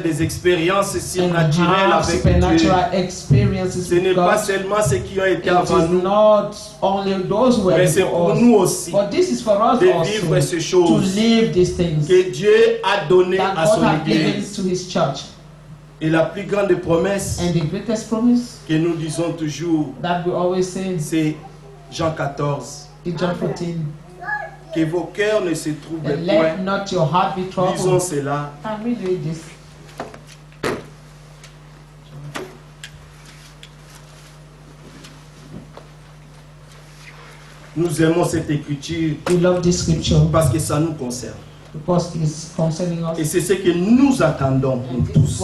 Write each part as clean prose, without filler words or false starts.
des expériences surnaturelles avec Dieu. Ce n'est pas seulement ceux qui ont été avant nous, mais c'est pour nous aussi de vivre ces choses que Dieu a données à son Église. Et la plus grande promesse que nous disons toujours, c'est Jean 14. Que vos cœurs ne se troublent point. Disons cela. Nous aimons cette écriture parce que ça nous concerne. Et c'est ce que nous attendons nous tous.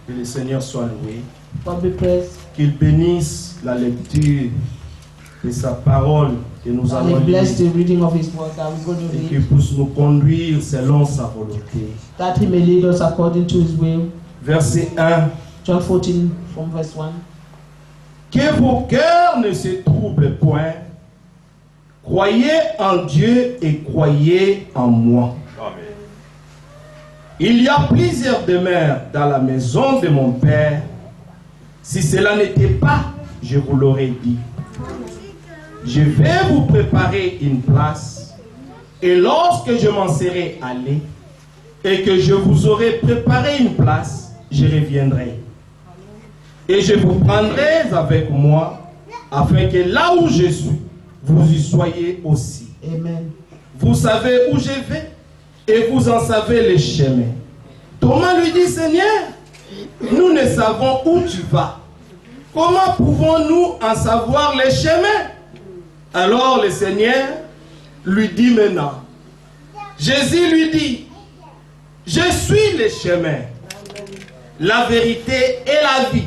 Que le Seigneur soit loué. Qu'il bénisse la lecture de sa parole que nous allons lire et qu'il puisse nous conduire selon sa volonté. Verset 1. John 14 from verse 1. Que vos cœurs ne se troublent point. Croyez en Dieu et croyez en moi. Amen. Il y a plusieurs demeures dans la maison de mon Père. Si cela n'était pas, je vous l'aurais dit. Je vais vous préparer une place. Et lorsque je m'en serai allé et que je vous aurai préparé une place, je reviendrai. Et je vous prendrai avec moi, afin que là où je suis, vous y soyez aussi. Amen. Vous savez où je vais, et vous en savez les chemins. Thomas lui dit, Seigneur, nous ne savons où tu vas. Comment pouvons-nous en savoir les chemins? Alors le Seigneur lui dit maintenant. Jésus lui dit, je suis le chemin, la vérité et la vie.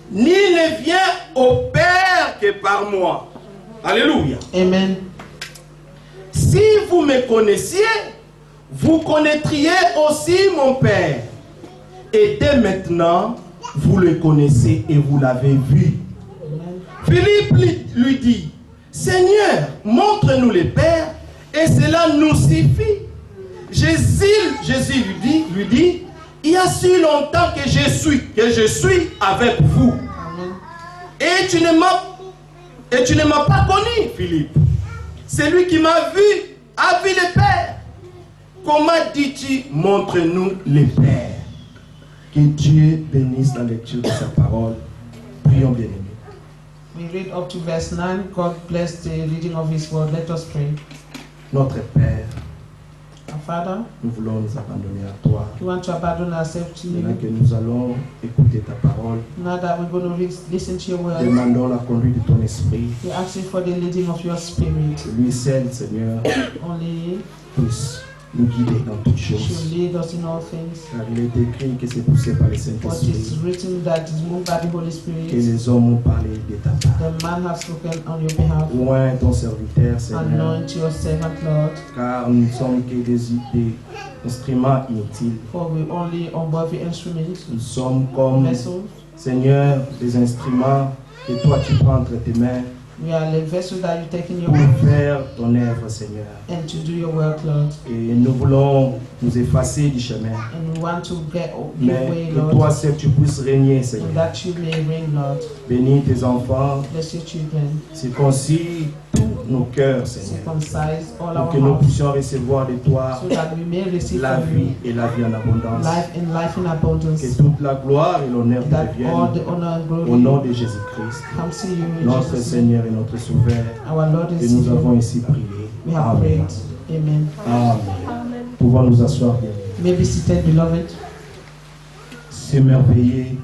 Nul ne vient au Père que par moi. Alléluia. Amen. Si vous me connaissiez, vous connaîtriez aussi mon Père. Et dès maintenant, vous le connaissez et vous l'avez vu. Amen. Philippe lui dit, Seigneur, montre-nous le Père et cela nous suffit. Jésus lui dit, il y a si longtemps que je suis avec vous. Amen. Et tu ne m'as pas connu, Philippe. Celui qui m'a vu a vu le Père. Comment dis-tu, montre-nous le Père? Que Dieu bénisse la lecture de sa parole. Prions bien aimés. We read up to verse 9. God bless the reading of His word. Let us pray. Notre Père, our Father, nous voulons nous abandonner à toi. We want to abandon ourselves to you. Maintenant que nous allons écouter ta parole, now that we're going to listen to your word, demandons la conduite de ton esprit. We're asking for the leading of your spirit. Lui seul, Seigneur, only puisse nous guider dans toutes choses. Should lead us in all things. Car il est écrit que c'est poussé par le Saint-Esprit. But it's written that is moved by the Holy Spirit. Que les hommes ont parlé de ta part. The man has spoken on your behalf. Oint ton serviteur, Seigneur. Anoint your servant, Lord. Car nous ne sommes que des instruments inutiles. For we only unworthy instruments. Nous sommes comme, vessels. Seigneur, des instruments que toi tu prends entre tes mains. We are the vessel that you take in your pour hand. faire ton œuvre, Seigneur. And to do your work, Lord. Et nous voulons nous effacer du chemin. And we want to get Mais away, que Lord. toi seul tu puisses régner, Seigneur. And that you may reign, Lord. Bénis tes enfants. Bless your children. Circoncis tous nos cœurs, Seigneur. Circumcise all Pour our que nous hearts. puissions recevoir de toi So that we may receive la from vie you et la vie en abondance. life in abundance. Que toute la gloire et l'honneur te That all reviennent the honor and glory au nom de Jésus-Christ, comes to you in notre Jesus' Seigneur et notre Sauveur. Our Lord Et is nous Savior. avons ici prié. We have Amen. prayed. Amen. Amen. Pouvons nous asseoir bien. May be seated, beloved. S'émerveiller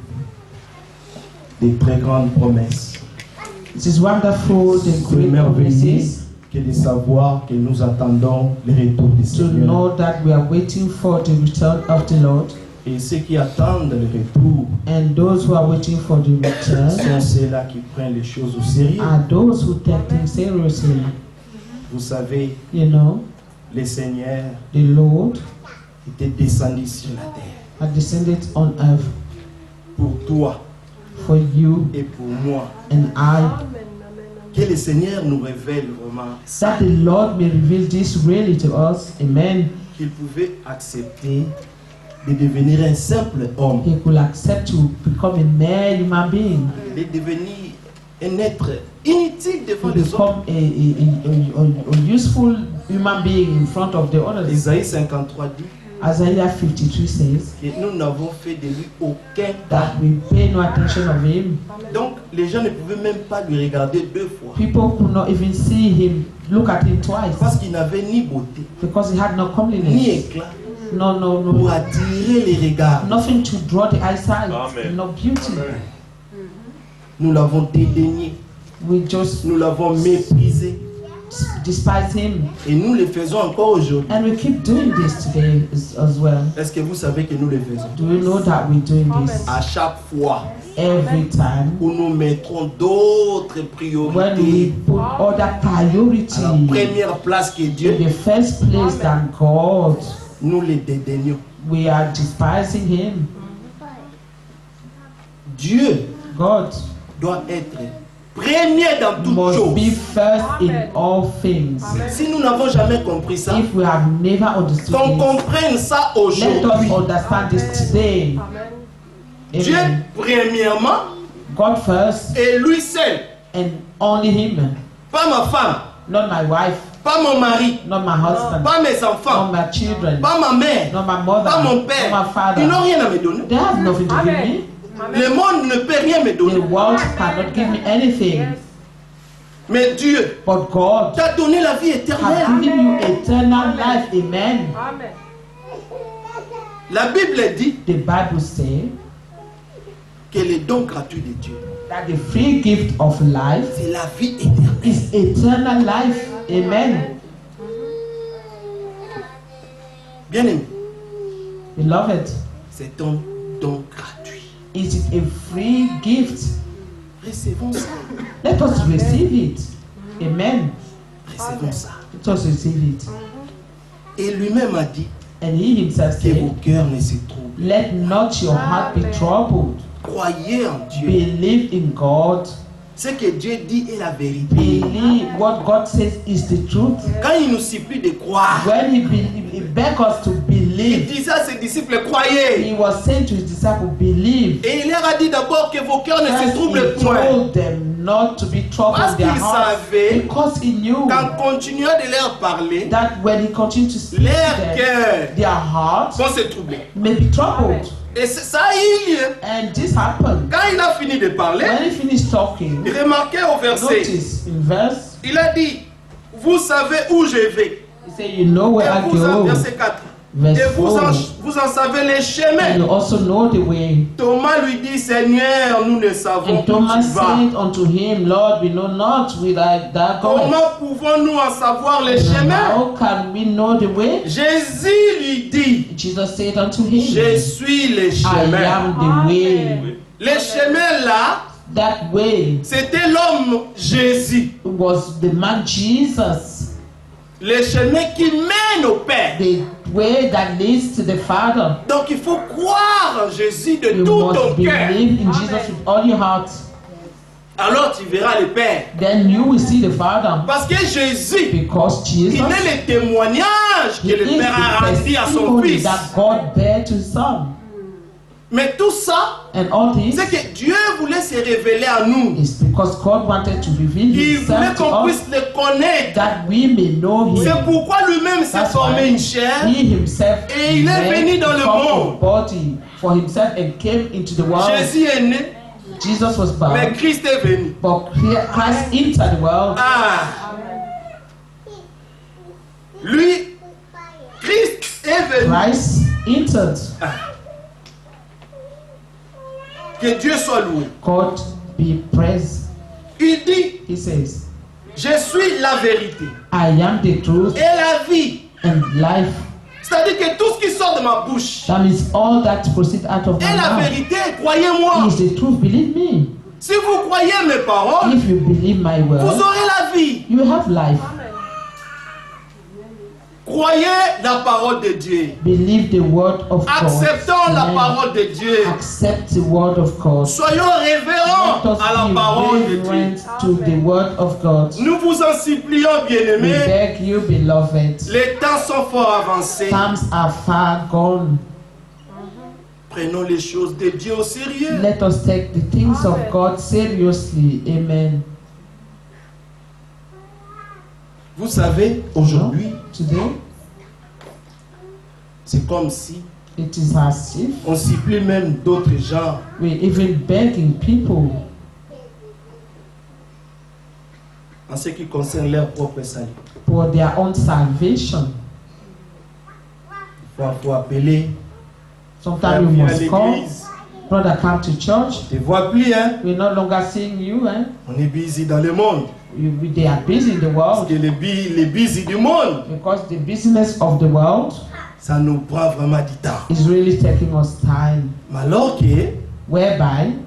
des très grandes promesses. It is wonderful, the great S'émerveiller promises, que de savoir que nous attendons le retour du to Seigneur. know that we are waiting for the return of the Lord. Et ceux qui attendent le retour And those who are waiting for the return sont ceux-là qui prennent les choses au sérieux. are those who take things seriously. Vous savez, You know, le Seigneur the Lord était descendu sur la terre had descended on earth pour toi for you et pour moi. and I. Que le Seigneur nous révèle vraiment That the Lord may reveal this really to us. Amen. qu'il pouvait accepter de devenir un simple homme. He could accept to become a mere human being. Il est devenu un être inutile devant To les autres. become a useful human being in front of the others. Isaïe 53 dit Isaiah 52 says que nous n'avons fait de lui aucun cas. that we pay no attention of him. Donc les gens ne pouvaient même pas lui regarder 2 fois. People could not even see him, look at him twice, Parce qu'il n'avait ni beauté, because he had no ni comeliness. éclat No, pour no. attirer les regards. Nothing to draw the eyesight. Amen. No beauty. Nous l'avons dédaigné, We just nous l'avons méprisé despise him. et nous le faisons encore aujourd'hui. And we keep doing this today as well. Est-ce que vous savez que nous le faisons? Do you know that we're doing this À chaque fois every time où nous mettrons d'autres when we priorités put other priority à la première place que Dieu, in the first place than God, nous les dédaignons. we are despising him. Dieu God doit être premier dans toutes must be choses. first in all things. Si nous n'avons jamais compris ça, If we have never understood qu'on this, comprenne ça let aujourd'hui. us understand this today. Dieu Amen. premièrement God first et lui seul. and only him. Pas ma femme, Not my wife, pas mon mari, not my husband, pas mes not enfants, my children, pas ma mère, not my mother, pas mon not père. my father. Ils n'ont rien à me donner. They have nothing to give me. Le monde ne peut rien me The donner. world cannot give me anything. Mais Dieu But God t'a donné la vie has éternelle. given you eternal life. Amen. La Bible dit The Bible says que le don gratuit de Dieu, that the free gift of life c'est la vie éternelle. is eternal life. Amen. Bien aimé, Beloved, c'est un don gratuit. it is a free gift. Recevons ça. Let us receive it. Amen. Recevons ça. Let us receive it. Et lui-même a dit And he himself que vos said, cœurs ne se troublent. let not your heart be troubled. Croyez en Dieu. Believe in God. Ce que Dieu dit est la vérité. Believe what God says is the truth. Quand il nous supplie de croire, When he begged us to il believe, disait à ses disciples, croyez. he was saying to his disciples, believe. Et il leur a dit d'abord que vos cœurs ne se First, troublent he point. told them not to be troubled Parce in their qu'il hearts, savait because he knew qu'en continuant de leur parler, that when he continued to speak to leurs them, cœurs their hearts vont se troubler. may be troubled. Et ça a eu lieu. And this happened. Quand il a fini de parler, When he finished talking, remarquez au verset, notice in verse, il a dit, vous savez où je vais. he said, you know where I Et vous en, go. verset 4. Verse Et vous 4. en savez les And chemins. you also know the way. Thomas lui dit, Seigneur, nous ne savons And où Thomas tu vas. said unto him, Lord, we know not whither thou goest. Comment pouvons-nous en savoir les chemins? How can we know the way? Jésus lui dit, Jesus said unto him, je suis le I chemin. am the way. Les chemins là, That way c'était l'homme Jésus. was the man Jesus, Le chemin qui mène au Père. the way that leads to the Father. Donc il faut croire en Jésus de You tout must ton cœur. believe in Jesus with all your heart. Alors tu verras le Père. Then you will see the Father. Parce que Jésus, Because il Jesus est le témoignage que he le is Père a the rendu à son testimony Fils. that God bare to his Son. Mais tout ça, And all this c'est que Dieu voulait se révéler à nous. is because God wanted to reveal Il voulait himself to qu'on us puisse le connaître. that we may know C'est him. pourquoi lui-même s'est That's formé why une chair. he himself Et il est made venu dans a le form monde. of body for himself and came into the world. Jésus est né, Jesus was mais born, Christ est venu. but Christ entered the world. Ah! Lui, Christ est venu. Christ entered. Que Dieu soit loué. God be praised. Il dit, He says, je suis la vérité I am the truth et la vie. and life. C'est-à-dire que tout ce qui sort de ma bouche That means all that proceeds out of my est la mouth vérité, croyez-moi. is the truth. Believe me. Si vous croyez mes paroles, If you believe my vous word, aurez la vie. you will have life. Croyez la parole de Dieu. Believe the word of God. Acceptons la Amen. parole de Dieu. Accept the word of God. Soyons révérents Let us à la be parole de Dieu. reverent to the word of God. Nous vous en supplions, We bien-aimés. beg you, beloved. Les temps sont fort avancés. Times are far gone. Prenons les choses de Dieu au sérieux. Let us take the things of God seriously. Amen. Vous savez, aujourd'hui, Today, c'est comme si it is as if on supplie même d'autres gens. we're even begging people En ce qui concerne leur propre salut. for their own salvation. Il faut appeler. Sometimes we Viens à must call, l'église. brother, come to church. On ne te voit plus, hein. We're no longer seeing you, eh? On est busy dans le monde. They are busy in the Parce world que les busy du monde, because the business of the world ça nous prend vraiment du temps. is really taking us time. Mais alors que, Whereby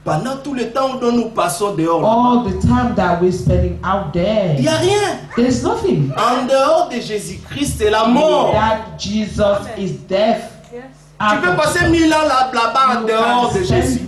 pendant tout le temps dont nous passons dehors, all the time that we're spending out there, il n'y a rien. there's nothing. En dehors de Jésus-Christ, c'est la mort. That Jesus is death. Tu peux passer 1000 ans là-bas en dehors de Jésus.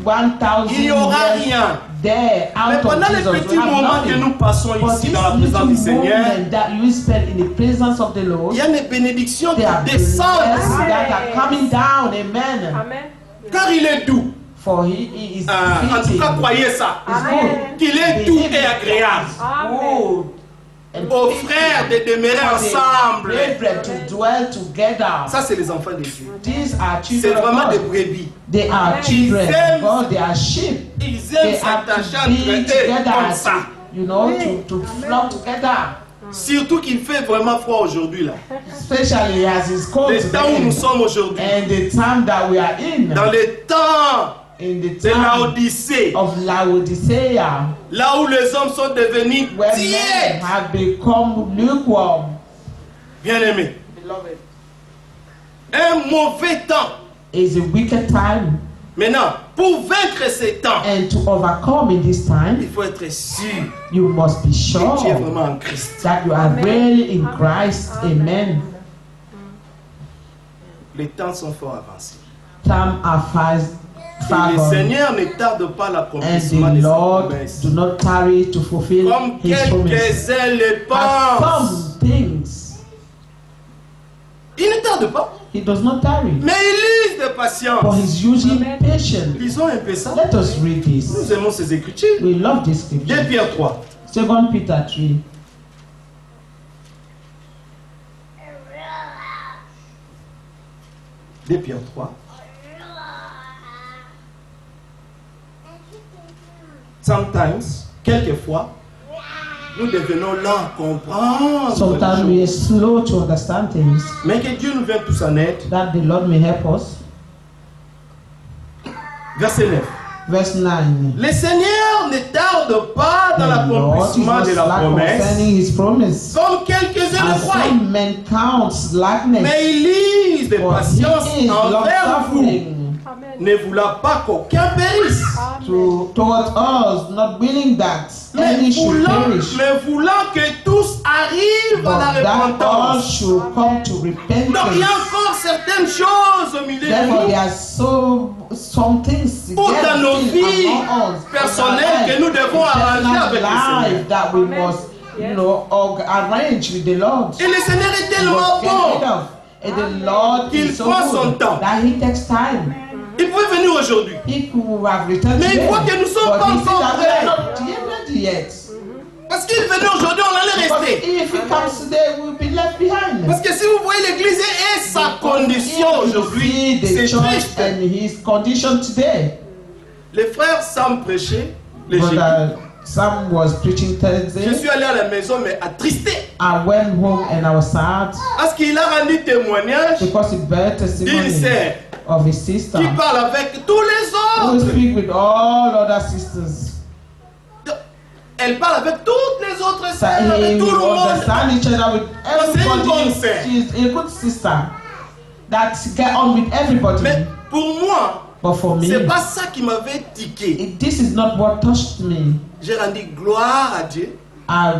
Il n'y aura rien. There, Mais out pendant of les Jesus, we petits have moments que nothing. nous passons But ici this dans la little présence du Seigneur, moment that you spend in the presence of the Lord, il y a des bénédictions they are qui blessings descendent. that are coming down. Amen. Amen. Car il est doux. For he is En tout cas, croyez ça. It's good. Qu'il est doux et agréable Good. And aux frères de demeurer ensemble. brethren to dwell together. Ça, c'est les enfants de Dieu. These are C'est children of vraiment des God. brebis. They are children of God. They are sheep. Ils They aiment have s'attacher to be entre eux comme together, ça. you know, to flock together. Surtout qu'il fait vraiment froid aujourd'hui là. Especially as it's cold Le temps où nous today. sommes aujourd'hui. And the time that we are in, Dans le temps in the de time l'Odyssée. of Laodicea, Là où les hommes sont devenus where men tièdes. have become lukewarm. Bien-aimés. Un mauvais temps. Is a wicked time. Maintenant, pour vaincre ces temps, And to overcome in this time, il faut être sûr you must be que tu es sure vraiment en Christ. that you are really in Christ. Amen. Les temps sont fort avancés. Time are fast, far Et le gone. Seigneur ne tarde pas And l'accomplissement the de sa Lord promesse. do not tarry to fulfill Comme his promise. quelques-uns le As pensent. some things, Il ne tarde pas. he does not tarry, Mais il use de but patience. he's usually patient. Lisons un peu ça. Let us read this. Nous aimons ces écritures. We love this 2 scripture. Pierre 3. 2 Peter 3. Pierre 3. Sometimes, quelquefois, nous devenons lents à comprendre Sometimes we les are choses. slow to understand things. Mais que Dieu nous vienne tous en aide. That the Lord may help us. Verset 9. Verse 9. Le Seigneur ne tarde pas dans The Lord is l'accomplissement not de la slack promesse, concerning his promise. comme quelques-uns le As croient. some men count slackness, Mais il use de but patience he is envers vous, long-suffering Amen. ne voulant pas qu'aucun périsse, towards us, not willing that any should perish, mais voulant que tous arrivent à la but that all repentance. should come to Donc il y repentance. a encore certaines choses au milieu de Therefore, nous, there are some things ou dans nos still vies among us, personnelles que nous devons arranger avec le Seigneur. life that we must, you know, arrange with the Lord. Et le Seigneur est We tellement must get rid bon. of. And the Lord Qu'il is so prend son good temps. that He takes time. Il pouvait venir aujourd'hui. He could have returned Mais il today, voit que nous sommes but pas he sees encore that we prêts. are not ready yet. Parce qu'il venait aujourd'hui, on allait Because rester. if He comes today, we'll be left behind. Parce que si vous voyez l'église et sa condition If you aujourd'hui, see the c'est church triste. and his condition today. Les frères Sam prêchaient les jeudis. Brother Sam was preaching Je Thursday. suis allé à la maison, mais attristé. I went home and I was sad Parce qu'il a rendu témoignage because he bear d'une testimony sœur of his sister qui parle avec tous les who autres. speak with all other sisters. Elle parle avec toutes les autres That sœurs, he avec tout le will monde. understand each other with C'est une bonne everybody. sœur. She's a good sister that get on with everybody. Mais pour moi, But for me, c'est pas ça qui m'avait tiqué. this is not what touched me. J'ai rendu gloire à Dieu. I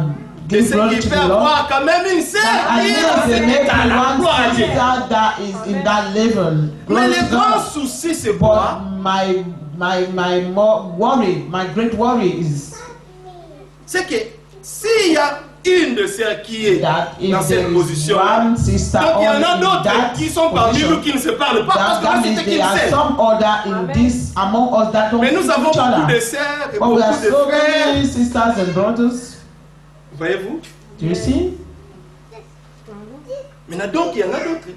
Et give ce glory qui to fait the Lord. avoir quand même une sœur And qui est yes, dans they cet make état-là. one Gloire à Dieu. sister that is in that level. Mais Glory le to grand God. souci, c'est But quoi? my more worry, my great worry is C'est que s'il y a une de celles qui est that dans if cette there is position, one sister donc il y en a in d'autres that qui sont parmi position, nous qui ne se parlent pas parce that que means c'est qui there are sait. some other in this among us that don't Mais nous speak avons each beaucoup de other. sœurs et But we have beaucoup de so frères. many sisters and brothers. Voyez-vous? Do you see? Maintenant, donc il y en a d'autres.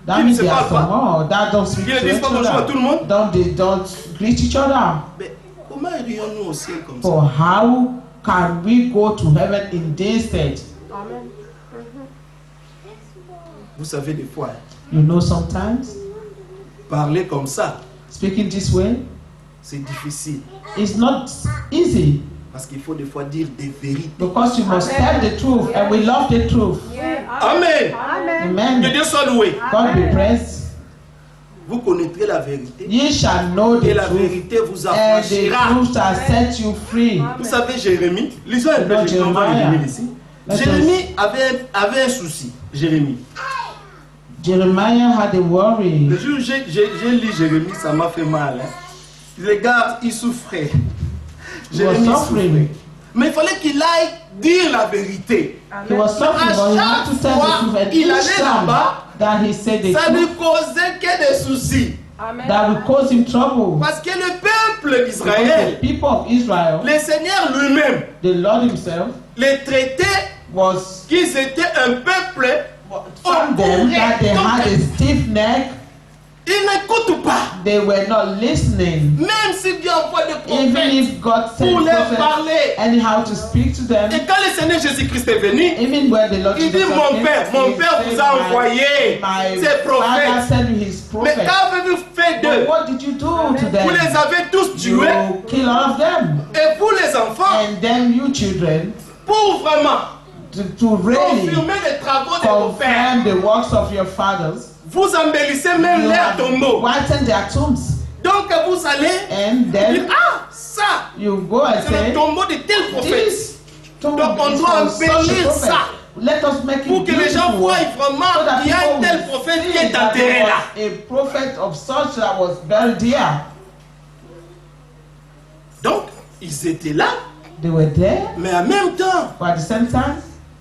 That Qui ne means se there are parlent some more that don't speak Qui ne to disent each pas bonjour à tout other. le monde. Don't greet each other. Mais comment irions-nous au ciel comme ça? For how can we go to heaven in this state? Amen. Vous savez, des fois, You know, sometimes parler comme ça, speaking this way c'est difficile. is not easy Parce qu'il faut des fois dire des vérités. because you must tell the truth, and we love the truth. Yeah. Amen. Amen. Que Amen. Dieu soit loué. God be praised. Vous connaîtrez la vérité. Ye shall know Et the la truth, vérité vous and the affranchira. truth shall set you free. Vous savez, Jérémie, lisons un peu, Non, je vais voir Jérémie. Jérémie ici. Let Jérémie avait un souci. Jérémie. Jeremiah had a worry. Le jour où j'ai lu Jérémie, ça m'a fait mal. Hein. Les gars, il souffrait. Jérémie souffrait. Mais il fallait qu'il aille dire la vérité. He was suffering, but he had to tell the truth. And Il each allait time là-bas, that he said the ça lui truth, causait que des soucis. Amen. that will cause him trouble. Parce que le peuple Because the d'Israël, people of Israel, le Seigneur lui-même, the Lord himself, les traitait was qu'ils étaient un peuple from them that they had a stiff neck. ils n'écoutent pas. They were not listening. Même si Dieu envoie des Even prophètes if God pour sent leur prophets parler. anyhow to speak to them, Et quand le Seigneur Jésus-Christ est venu, even when the Lord il dit Jesus mon came, père he vous said, a envoyé my ces father prophètes. sent you his Mais prophet. qu'avez-vous fait But d'eux? what did you do to Vous them? les avez tous You tués. kill all of them. Et vous les enfants, And then you children, pour vraiment to really confirmer les travaux de vos pères, confirm the works of your fathers, vous embellissez même you leurs have tombeaux. whitened their tombs. Donc vous allez And dire, then ah, ça, you go and c'est le say, tombeau de tel prophète. this tomb Donc on is doit from such a embellir prophet. ça. Let us make Pour it que les gens beautiful. voient So vraiment that qu'il y a un people tel will prophète qui see est that enterré there là. was a prophet of such that was buried here. Donc, ils étaient là, They were there, mais en même temps, but at the same time,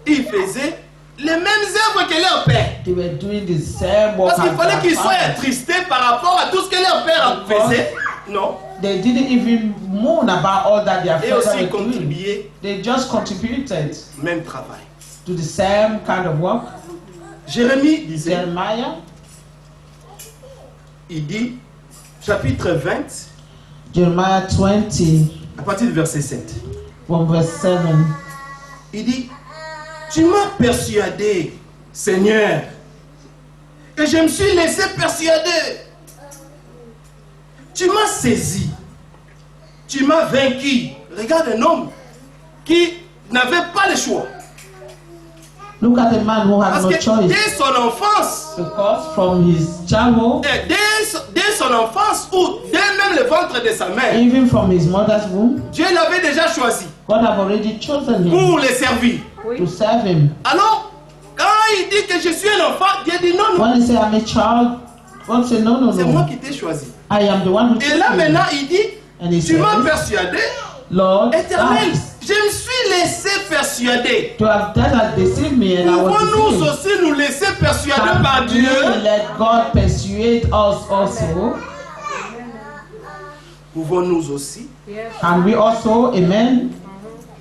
ils faisaient les mêmes œuvres que leur père. they were doing the same work Parce qu'il as fallait their qu'ils soient fathers. attristés par rapport à tout ce que leur père faisait. Non. They didn't even mourn about all that their Et fathers aussi were doing. contribuer They just contributed au même travail. to the same kind of work. Jérémie disait, Jeremiah, il dit, chapitre 20, Jeremiah 20, à partir du verset 7. from verse 7. Il dit, tu m'as persuadé, Seigneur, et je me suis laissé persuader. Tu m'as saisi, tu m'as vaincu. Regarde un homme qui n'avait pas le choix. Look at the man who had Parce no que choice. dès son enfance, Because from his childhood, et dès son enfance, ou dès même le ventre de sa mère, even from his mother's womb, Dieu l'avait déjà choisi God have already chosen him pour le servir. to serve him. Alors, quand il dit que je suis un enfant, Dieu dit non, non, When he say I'm a child, God say no, no, c'est moi no. qui t'ai choisi. I am the one who Et chose là you. maintenant, il dit, And he tu m'as says, persuadé, Lord, Éternel, ask je me suis laissé persuader. to have that has deceived me and I was Pouvons-nous deceived. aussi nous laisser persuader par Can Dieu? we let God persuade us also? Pouvons-nous aussi? Yes. Can we also, amen?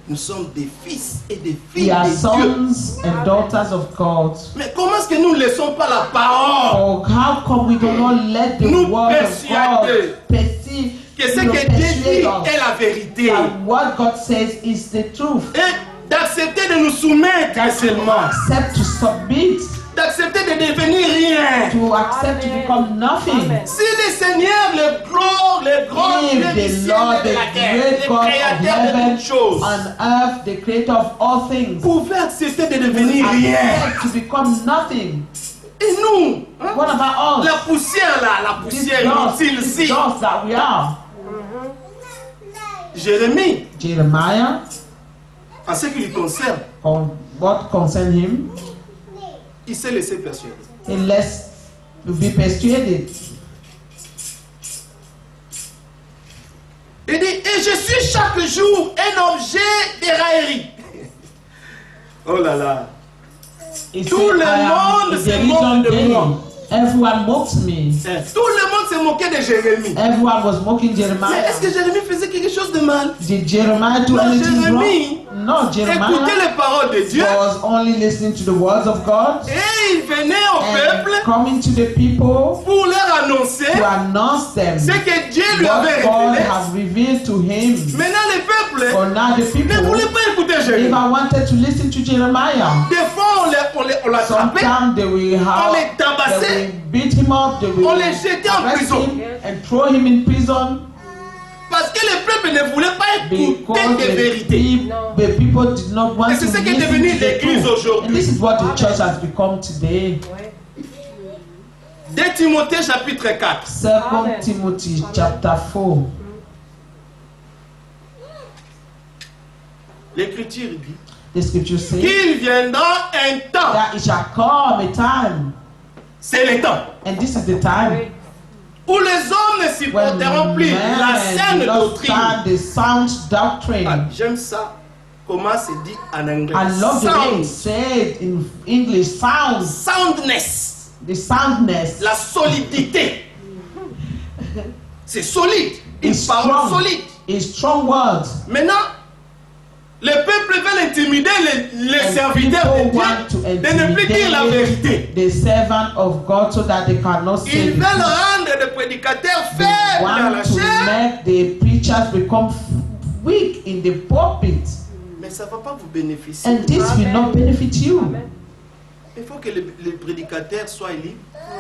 Nous sommes des fils et des We filles are de Dieu. sons and daughters of God. Mais comment est-ce que nous ne laissons pas la parole Oh, how come we do not let the Nous word of persuader God perceive, que ce que Dieu dit est la vérité? that what God says is the truth? Et d'accepter de nous soumettre seulement. Accept to submit, D'accepter de devenir rien. to accept to Amen. become nothing. Amen. Si le Seigneur, le grand Dieu If du the ciel Lord, et de la the terre, great le God of créateur de heaven toutes choses, on earth, the creator of all things, pouvait accepter de devenir rien. accept to become nothing. Et nous, hein, What about us? la poussière là, la This poussière dust, inutile this ici. dust that we are. Jérémie, Jeremiah, En ce qui lui concerne, on what concern him, il s'est laissé persuader. he lets to be persuaded. Il dit, et je suis chaque jour un objet de raillerie. Oh là là. He Tout said, le I am monde a se moque de derision moi. daily. Everyone mocks me. Tout le monde se moquait de Jérémie. Everyone was mocking Mais Jeremiah. est-ce que Jérémie faisait quelque chose de mal? Did Jeremiah do Non, anything Jérémie wrong? No, écoutait Jeremiah les paroles de Dieu was only listening to the words of God et il venait au and peuple coming to the people pour leur annoncer to announce them ce que Dieu lui what avait God révélé. has revealed to him. Maintenant, le peuple For now, the ne people, voulait pas écouter Jérémie. if I wanted to listen to Jeremiah, Des fois, on l'attrapait, sometimes they will on les have, tabassait, they will beat him up, they will on les jetait en arrest prison. him and throw him in prison Parce que le peuple ne voulait pas écouter because des vérités. the people did not want Et to c'est ce listen qui est to devenu the l'église truth. aujourd'hui. And this is what the church has become today. 2 Timothée chapitre 4. 2 Timothy chapter 4. L'Écriture dit The scripture says qu'il viendra un temps. that it shall come a time, C'est le temps and this is the time où les hommes ne when supporteront plus la men saine will not doctrine. stand the sound Ah, doctrine. j'aime ça. Comment c'est dit en anglais? I love the way Sound. it's said in English. Sound, Soundness. the soundness La solidité. C'est solide. Une is parole strong. solide. Is strong words. Maintenant, le peuple veut intimider les And serviteurs de people want to Dieu de ne plus dire la vérité. intimidate the servant of God so that they cannot say Ils the veulent truth. rendre les prédicateurs They faibles dans la want to chair. make the preachers become weak in the pulpit, Mais ça ne va pas vous bénéficier. and this will not benefit you. Il faut que les prédicateurs soient libres.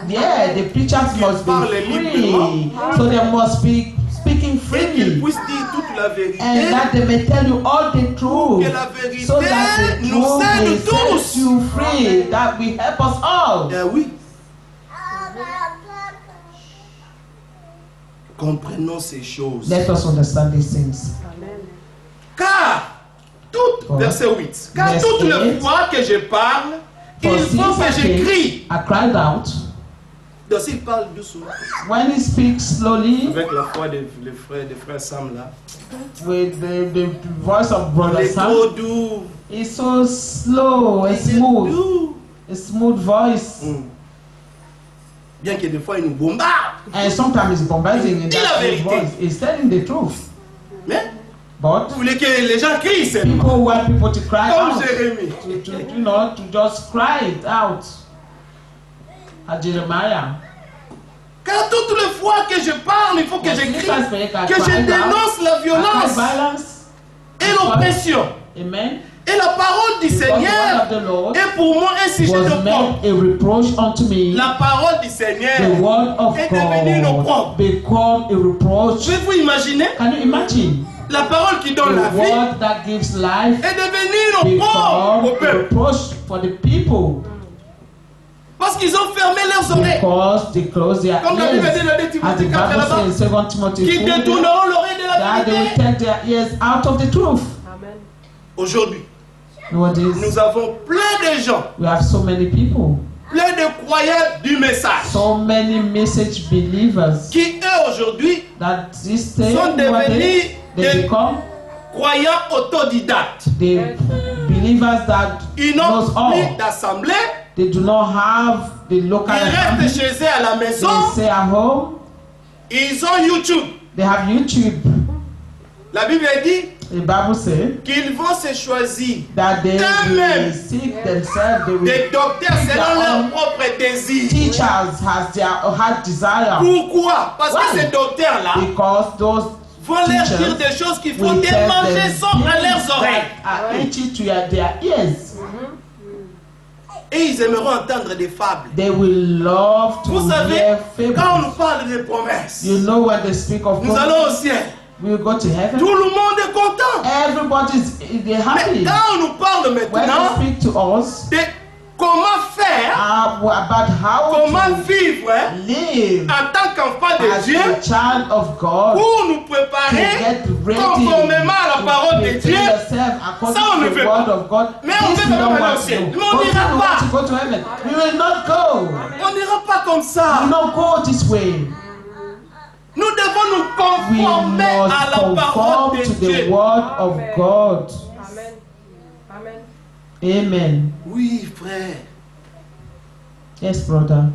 Yeah, the preachers must parlent be free, librement. so they must be speaking Et qu'ils freely, puissent dire toute la vérité. and that they may tell you all the truth, Que la vérité so that the nous truth aide will tous. set you free, that will help us all. Eh oui. Comprenons ces choses. Let us understand these things. Car, verset 8, car Verse toutes les 8. fois que je parle, For il faut since que j'écris. I cried out. Donc s'il parle doucement, When he speaks slowly, avec la voix des frères Sam là, with the voice of il Brother est Sam, trop doux. it's so slow and Il est smooth. doux. A smooth voice. Bien que des fois il nous bombarde. And sometimes it's bombarding in Dis la that smooth vérité. voice. It's telling the truth. Mais But vous voulez que les gens crient seulement. people want people to cry Comme out. Jérémie. To just cry it out. At Jeremiah. Car toutes les fois que je parle, il faut que For j'écris. since I spake, I Que je cried out. dénonce la I cried violence violence. et l'oppression. Amen. Et la parole du Because the word Seigneur of the Lord est pour moi un sujet was de propre. made a reproach unto me. La parole du The Seigneur word of est devenue une God opprobre. become a reproach. Pouvez-vous imaginer? Can you imagine? La parole qui The donne la vie word that gives life est devenue une opprobre become au a peuple. reproach for the people Parce qu'ils ont fermé leurs oreilles. because they close their Comme la Bible dit ears. dans 2 As the Timothée 4 Bible là-bas, says in 2 Timothy qui 4, détourneront l'oreille de la that they will vérité. take their ears out of the truth. Aujourd'hui, Nowadays, nous avons plein de gens, we have so many people, plein de croyants du message, so many message believers qui eux aujourd'hui that this day sont devenus they des become croyants autodidactes. the believers that Ils knows n'ont all. plus d'assemblée, They do not have the local ils assembly. restent chez eux à la maison, They stay at home. ils ont YouTube. They have YouTube. La Bible dit The Bible says qu'ils vont se choisir that they Amen. will seek themselves. They will des docteurs selon leur propre désir. teachers has their heart desire Pourquoi? Parce que Why? ces docteurs-là because those vont leur dire teachers des choses qui font will tell démanger them son à leurs things oreilles. that are itchy to their ears. Et ils aimeront entendre des fables. They will love to Vous savez, hear quand on fables. nous parle des promesses, You know when they speak of nous allons au ciel. we will go to heaven. Tout le monde est content. Everybody's they're Mais happy. quand on nous parle When maintenant they speak to us de comment faire about how comment to vivre hein, live en tant qu'enfant de as Dieu a child of God, pour nous to préparer get ready, conformément à la parole de to Dieu. prepare yourself according Ça, on ne to fait the word of God. Mais on This fait we pas don't mal want au to ciel. do. Mais on But n'ira we want pas. to go to heaven. We will not go. On n'ira pas comme We ça. will not go this way. Nous devons nous We conformer à la must parole conform de to Dieu. the word of God. Amen. Amen. Amen. Oui, frère. Yes, brother.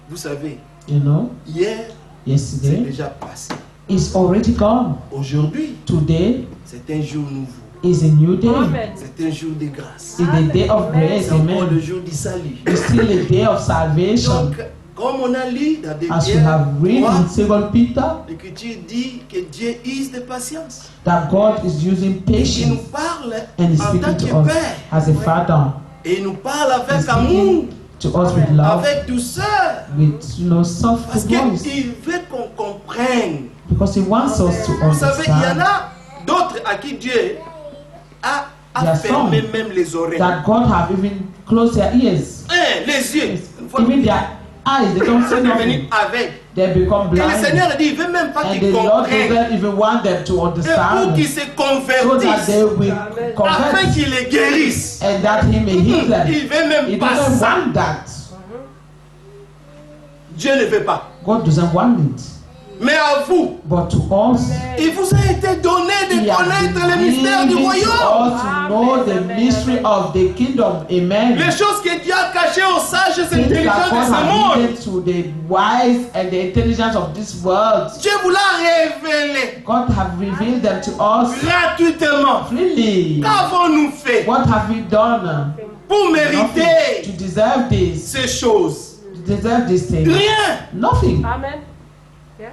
Vous savez, You know, hier, c'est yesterday déjà passé. is already gone. Aujourd'hui, Today c'est un jour nouveau. is a new day. Amen. C'est un jour de grâce. It's the day of grace. C'est encore le Amen. jour du salut. It's still a day of salvation. Donc, comme on a lu dans des As we have read in 2 Peter, l'Écriture dit que Dieu use de patience. that God is using Il nous patience parle and is en tant speaking que to us Père. as a father. Et il nous parle He's avec amour, speaking to us with love, avec douceur. with soft Parce voice, qu'il veut qu'on comprenne. because He wants us to Vous savez, il y en understand a d'autres à qui Dieu a There are fermé some même les oreilles. that God have even closed their ears, Les yeux. Une fois even their eyes. They don't see qu'ils sont devenus nothing. aveugles. They become Et le blind, Seigneur dit, il veut même pas and qu'ils the Lord comprennent. doesn't even want them to Et pour understand, qu'ils se so that convertissent. they will Amen. Afin convert qu'ils les guérissent. and that He may heal them. Il veut même He pas doesn't ça. want that. Dieu ne veut pas. God doesn't want it. Mais à vous, But to us, il vous a été donné de He has connaître le been mystère du given to royaume. us to know the mystery of the kingdom. Amen. Les choses que Dieu a cachées aux sages et Things intelligents that de God ce has monde. given to the wise and the intelligence of this world. Dieu vous l'a révélé God have revealed them to us gratuitement. freely. Qu'avons-nous fait What have we done pour Nothing to mériter deserve this? ces choses? To deserve this thing? Rien. Nothing. Amen. Yeah.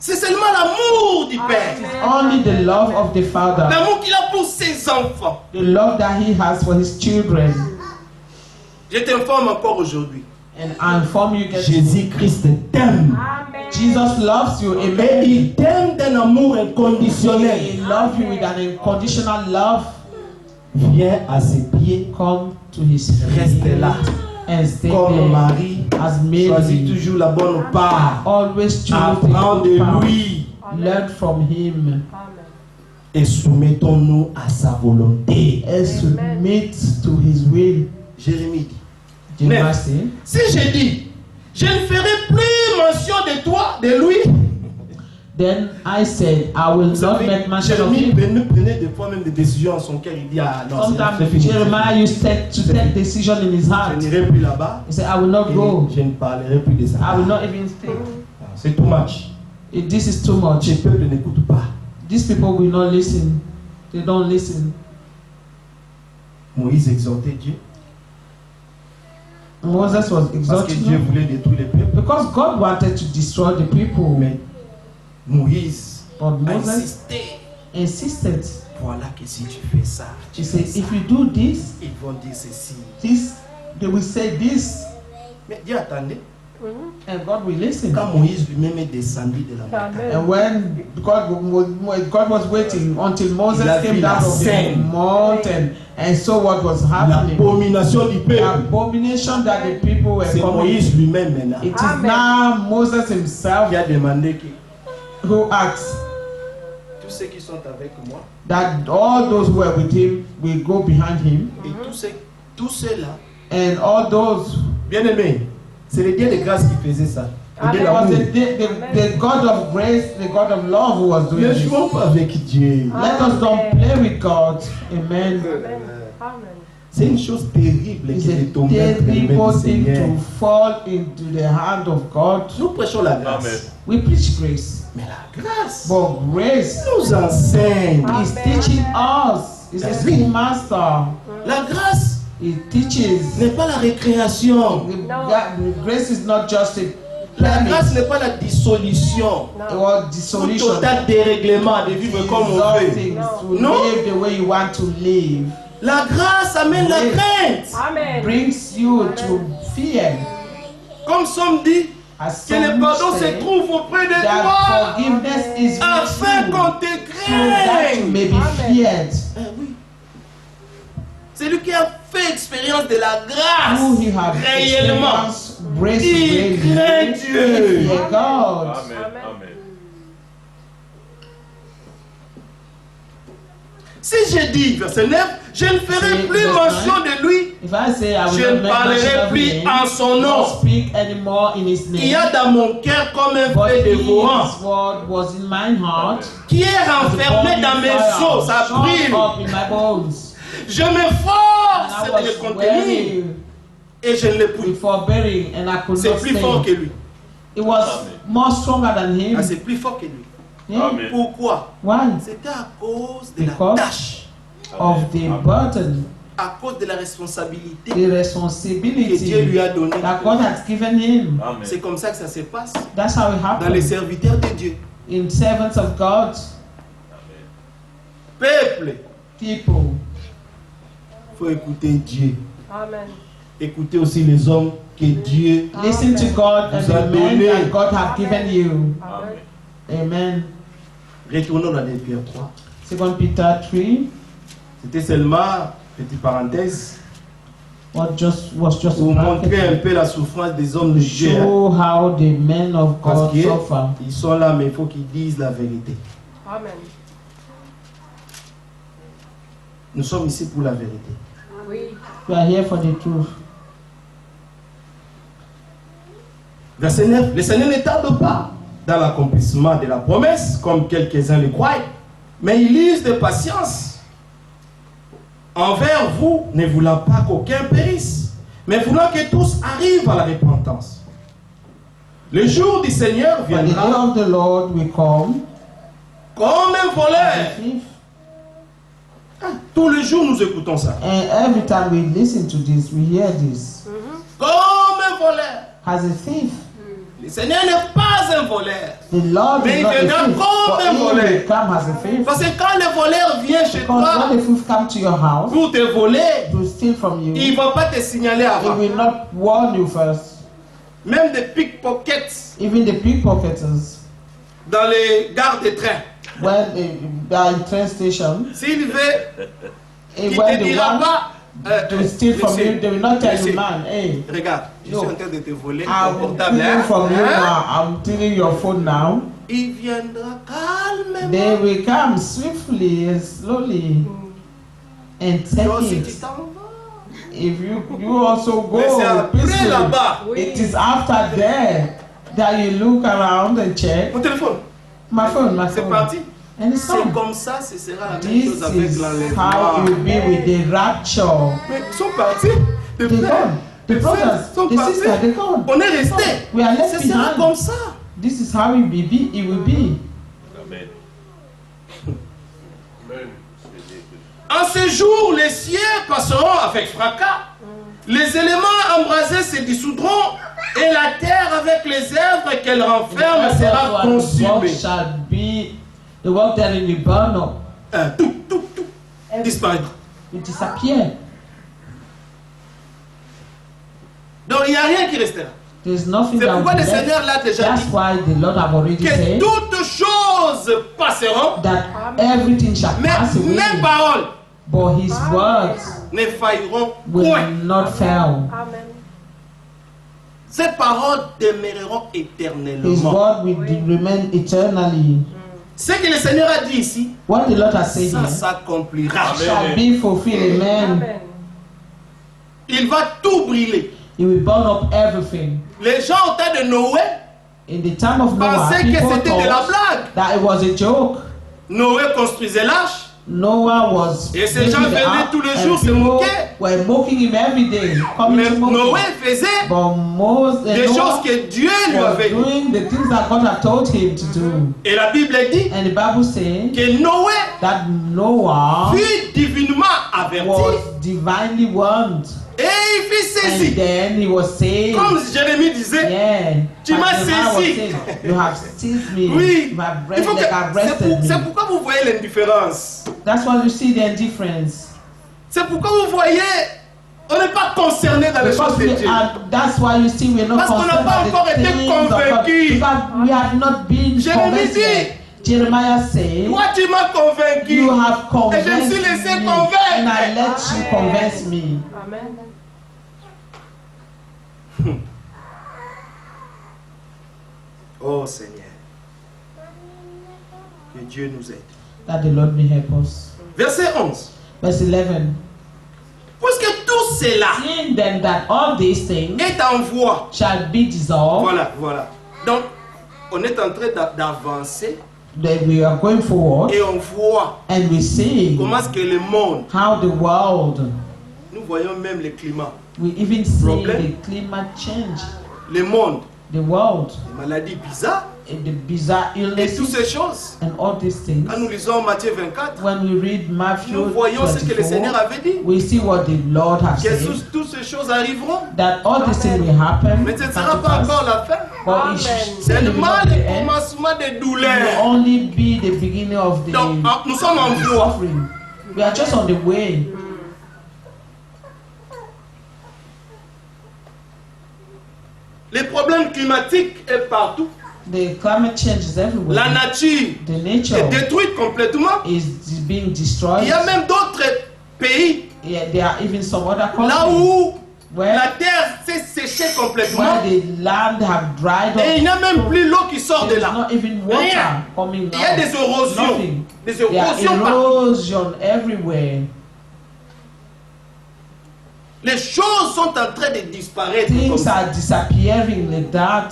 C'est seulement l'amour du Père. Only the love of the Father, L'amour qu'il a pour ses enfants. the love that He has for His children. Je t'informe encore aujourd'hui. And I inform you guys, Jésus-Christ t'aime. Amen. Jesus loves you. Et Amen. il t'aime d'un amour inconditionnel. He loves you with an unconditional love. Viens à ses pieds. Come to His feet Reste là. and stay Comme there. Marie. As Choisis Mary, toujours la bonne part. always choose Apprends the de good part. lui. Learn from Him Amen. Et soumettons-nous à sa volonté. and submit to His will. Jérémie dit. Jeremiah said, Si je dis, je ne ferai plus mention de toi, de lui. then I said, I will Vous not savez, make mention of Jérémie him. prenait des fois même des décisions en son cœur. Il dit, ah non, c'est Sometimes fini. Jeremiah used to take decision in his Je heart. n'irai plus là-bas. He said, I will not Et go. je ne parlerai plus de ça. I will not even speak. C'est too much. This is too much. Ce peuple n'écoute pas. These people will not listen. They don't listen. Moïse exhortait Dieu. Moses was Parce que exalting Dieu them voulait détruire les peuples. because God wanted to destroy the people. Mais Moïse But a Moses insisté. insisted. Voilà que si tu fais ça, tu He fais said, ça. if you do this, Ils vont dire ceci. they will say this, Mais Dieu attendait. and God will listen. Quand Moïse lui-même est descendu de la montagne, Amen. And when God was waiting until Moses Il a came vu down la from the scène. mountain and saw what was happening, l'abomination du the peuple, abomination that the people were c'est coming. Moïse lui-même maintenant It is Amen. now Moses himself qui a demandé que who asked tous ceux qui sont avec moi that all those who were with him will go behind him, et tous ceux-là, and all those. bien aimés, c'est le Dieu de grâce qui faisait ça. Le Dieu It was d'amour. the God of grace, the God of love who was doing Ne this. jouons pas avec Dieu. Let us don't play with God. Amen. Amen. Amen. C'est une chose terrible It's qui a est tombée entre les mains terrible du thing Seigneur. to fall into the hand of God. Nous prêchons la grâce. We preach grace, Mais la grâce but grace nous enseigne. is teaching us. It's a schoolmaster. La grâce It teaches. n'est pas la récréation. The grace is not just a La grâce permit n'est pas la dissolution. or Tout dissolution. total dérèglement de vivre comme on All veut. things to No. live the way you want to live. La grâce amène la Grace. crainte. Amen. Brings you to fear. Comme Somme dit, As que le some pardon se say, trouve auprès de that toi. forgiveness is with Afin you, qu'on te so that you craigne. may be Amen. feared. Oui. fait expérience de la grâce who he have réellement, experienced grace il really, craint Dieu. fear God. Amen. Amen. Amen. Si je dis, verset 9, je ne ferai See, plus verse mention 9. de lui, If I say I will je not ne make mention parlerai of plus him, en son not nom. speak anymore in his Il y a name, dans mon cœur comme un but feu his dévorant word was in my heart, qui est as a renfermé burning dans mes fire, os, ça shut brûle. up in my bones. Je And I m'efforce de le was contenir weary et je ne le puis. with forbearing, and I could C'est not plus fort que stay. lui. It was Amen. more stronger than him. Ah, c'est plus fort que lui. Yeah. Amen. Pourquoi? Why? C'était à cause de la Because tâche, of the Amen. burden, à cause de la responsabilité the que Dieu responsibility lui a donnée. that God has given him. Amen. C'est comme ça que ça se passe That's how it dans les happens serviteurs de Dieu. in servants of God, Peuple, people. il faut écouter Dieu. Amen. Écoutez aussi les hommes que Dieu. Listen to God and Vous a the men donné. that God have given you. Amen. Amen. Retournons dans les Pierre 3. 2 Peter 3 C'était seulement, petite parenthèse, was just pour montrer un bracket peu la souffrance des hommes de to Dieu. show how the men of Parce God qu'ils suffer. sont là, mais il faut qu'ils disent la vérité. Amen. Nous sommes ici pour la vérité. Oui. We are here for the truth. Verset 9. Le Seigneur ne tarde pas dans l'accomplissement de la promesse, comme quelques-uns le croient, mais il use de patience envers vous, ne voulant pas qu'aucun périsse, mais voulant que tous arrivent à la repentance. Le jour du Seigneur But the day viendra of the Lord will come comme un as a voleur. thief. Tous les jours, nous écoutons ça. And every time we listen to this, we hear this. Comme un voleur. As a thief. Le Seigneur n'est pas un voleur. The Lord Mais is il not a viendra thief, comme but un he voleur. will come as a thief. Parce que quand le voleur vient chez Because toi when the thief come to your house pour te voler, to steal from il you, ne va pas te signaler he avant. will not warn you first. Même des pickpockets Even the pickpocketers, dans les gares de train. when they are in train station, S'il veut, il and ne when te they dira want pas. to steal from monsieur, you, they will not tell monsieur, you, man, hey, regarde, je No. suis en train de te voler I'm ton portable. stealing from you Hein? now. I'm stealing your phone now. Il viendra calmement. They will come swiftly and slowly and take Donc, si tu it. t'en vas. If you also Mais c'est go après peacefully, là-bas. Oui. it is after there that you look around and check. Mon téléphone, My phone, c'est phone. parti. And it's C'est gone. comme ça, ce sera la même This chose avec is how l'enlèvement. it will be with the rapture. Mais ils sont partis. Les They frères, gone. The les frères brothers, sont the partis. sisters, they gone. On est resté. We are left Ce sera comme behind. ça. This is how it will be. It will be. Amen. En ce jour, les cieux passeront avec fracas. Les éléments embrasés se dissoudront et la terre avec les œuvres qu'elle renferme sera The work consumée. shall be the work that will burn up. Tout disparaîtra. It disappear. Donc il n'y a rien qui restera. There's nothing C'est that will pourquoi be le left. Seigneur l'a déjà That's dit why the Lord have already que said toutes choses passeront, that everything shall mais pass away, mes paroles but His words ne failleront will point. not fail. Amen. Ces paroles demeureront His éternellement. word will remain eternally. Ce que le Seigneur a dit ici, What the Lord has said ça here s'accomplira. Amen. shall be fulfilled. Amen. Amen. Il va tout brûler. He will burn up everything. Les gens au temps de Noé In the time of Noah, pensaient que people c'était de la thought blague. that it was a joke. Noé construisait l'arche. Noah was Et ces gens building the venaient ark, tous les and jours se people moquer. were mocking him every day, coming Mais to mock Noé him. faisait But Moses, des choses Noah que Dieu lui was avait dit. doing the things that God had told him to do. Et la Bible dit And the Bible says que Noé that Noah fut divinement averti was divinely warned. et il fut And saisi. then he was saved. Comme Jérémie disait, Yeah. Tu m'as As Jeremiah was saisi. saying, you have seized me. oui, You have il faut que- arrested c'est me. pourquoi vous voyez l'indifférence. That's why you see the indifference. C'est pourquoi vous voyez, on n'est pas concerné dans les choses Because de we Dieu. are, that's why you see we're not Parce qu'on n'a concerned pas by encore the été things of God. convaincus. Because we have not been Jérémie convinced dit, yet. Jeremiah said, Toi, tu m'as convaincu. you have Et je me convinced suis laissé me, convaincre. and I I let you convince me. Amen. Oh Seigneur, que Dieu nous aide. That the Lord may help us. Verset 11. Verse 11. Puisque tout cela Seeing then that all these things est en voie. shall be dissolved, Voilà, voilà. Donc, on est en train d'avancer that we are going forward, et on voit and we see comment est-ce que le monde, how the world, nous voyons même le climat, we even see Problem. the climate change, le monde, the world, les maladies bizarres and the bizarre et toutes illnesses, ces choses. and all these things. Quand nous lisons Matthieu 24, When we read Matthew nous voyons ce que le Seigneur 24, avait dit. we see what the Lord has Que said, toutes ces choses arriveront, that all these things will happen, mais ce ne come sera to pas pass, encore la fin. but it Amen. C'est still le will mal not be et the le end. commencement des It will douleurs. only be the beginning of the, Donc, nous sommes en the voie. suffering. We are just on the way. Les problèmes climatiques est partout. The climate change is everywhere. La nature The est nature détruite complètement. is being destroyed. Il y a même d'autres pays Yeah, there are even some other là countries où la where, terre s'est séchée complètement where the land have dried et il up. n'y a même plus l'eau qui sort de There's là. not even water Rien. coming Il y a des out. érosions. Nothing. Des There are érosions partout. erosion everywhere. Les choses sont en train de disparaître. comme Things ça. are disappearing like that.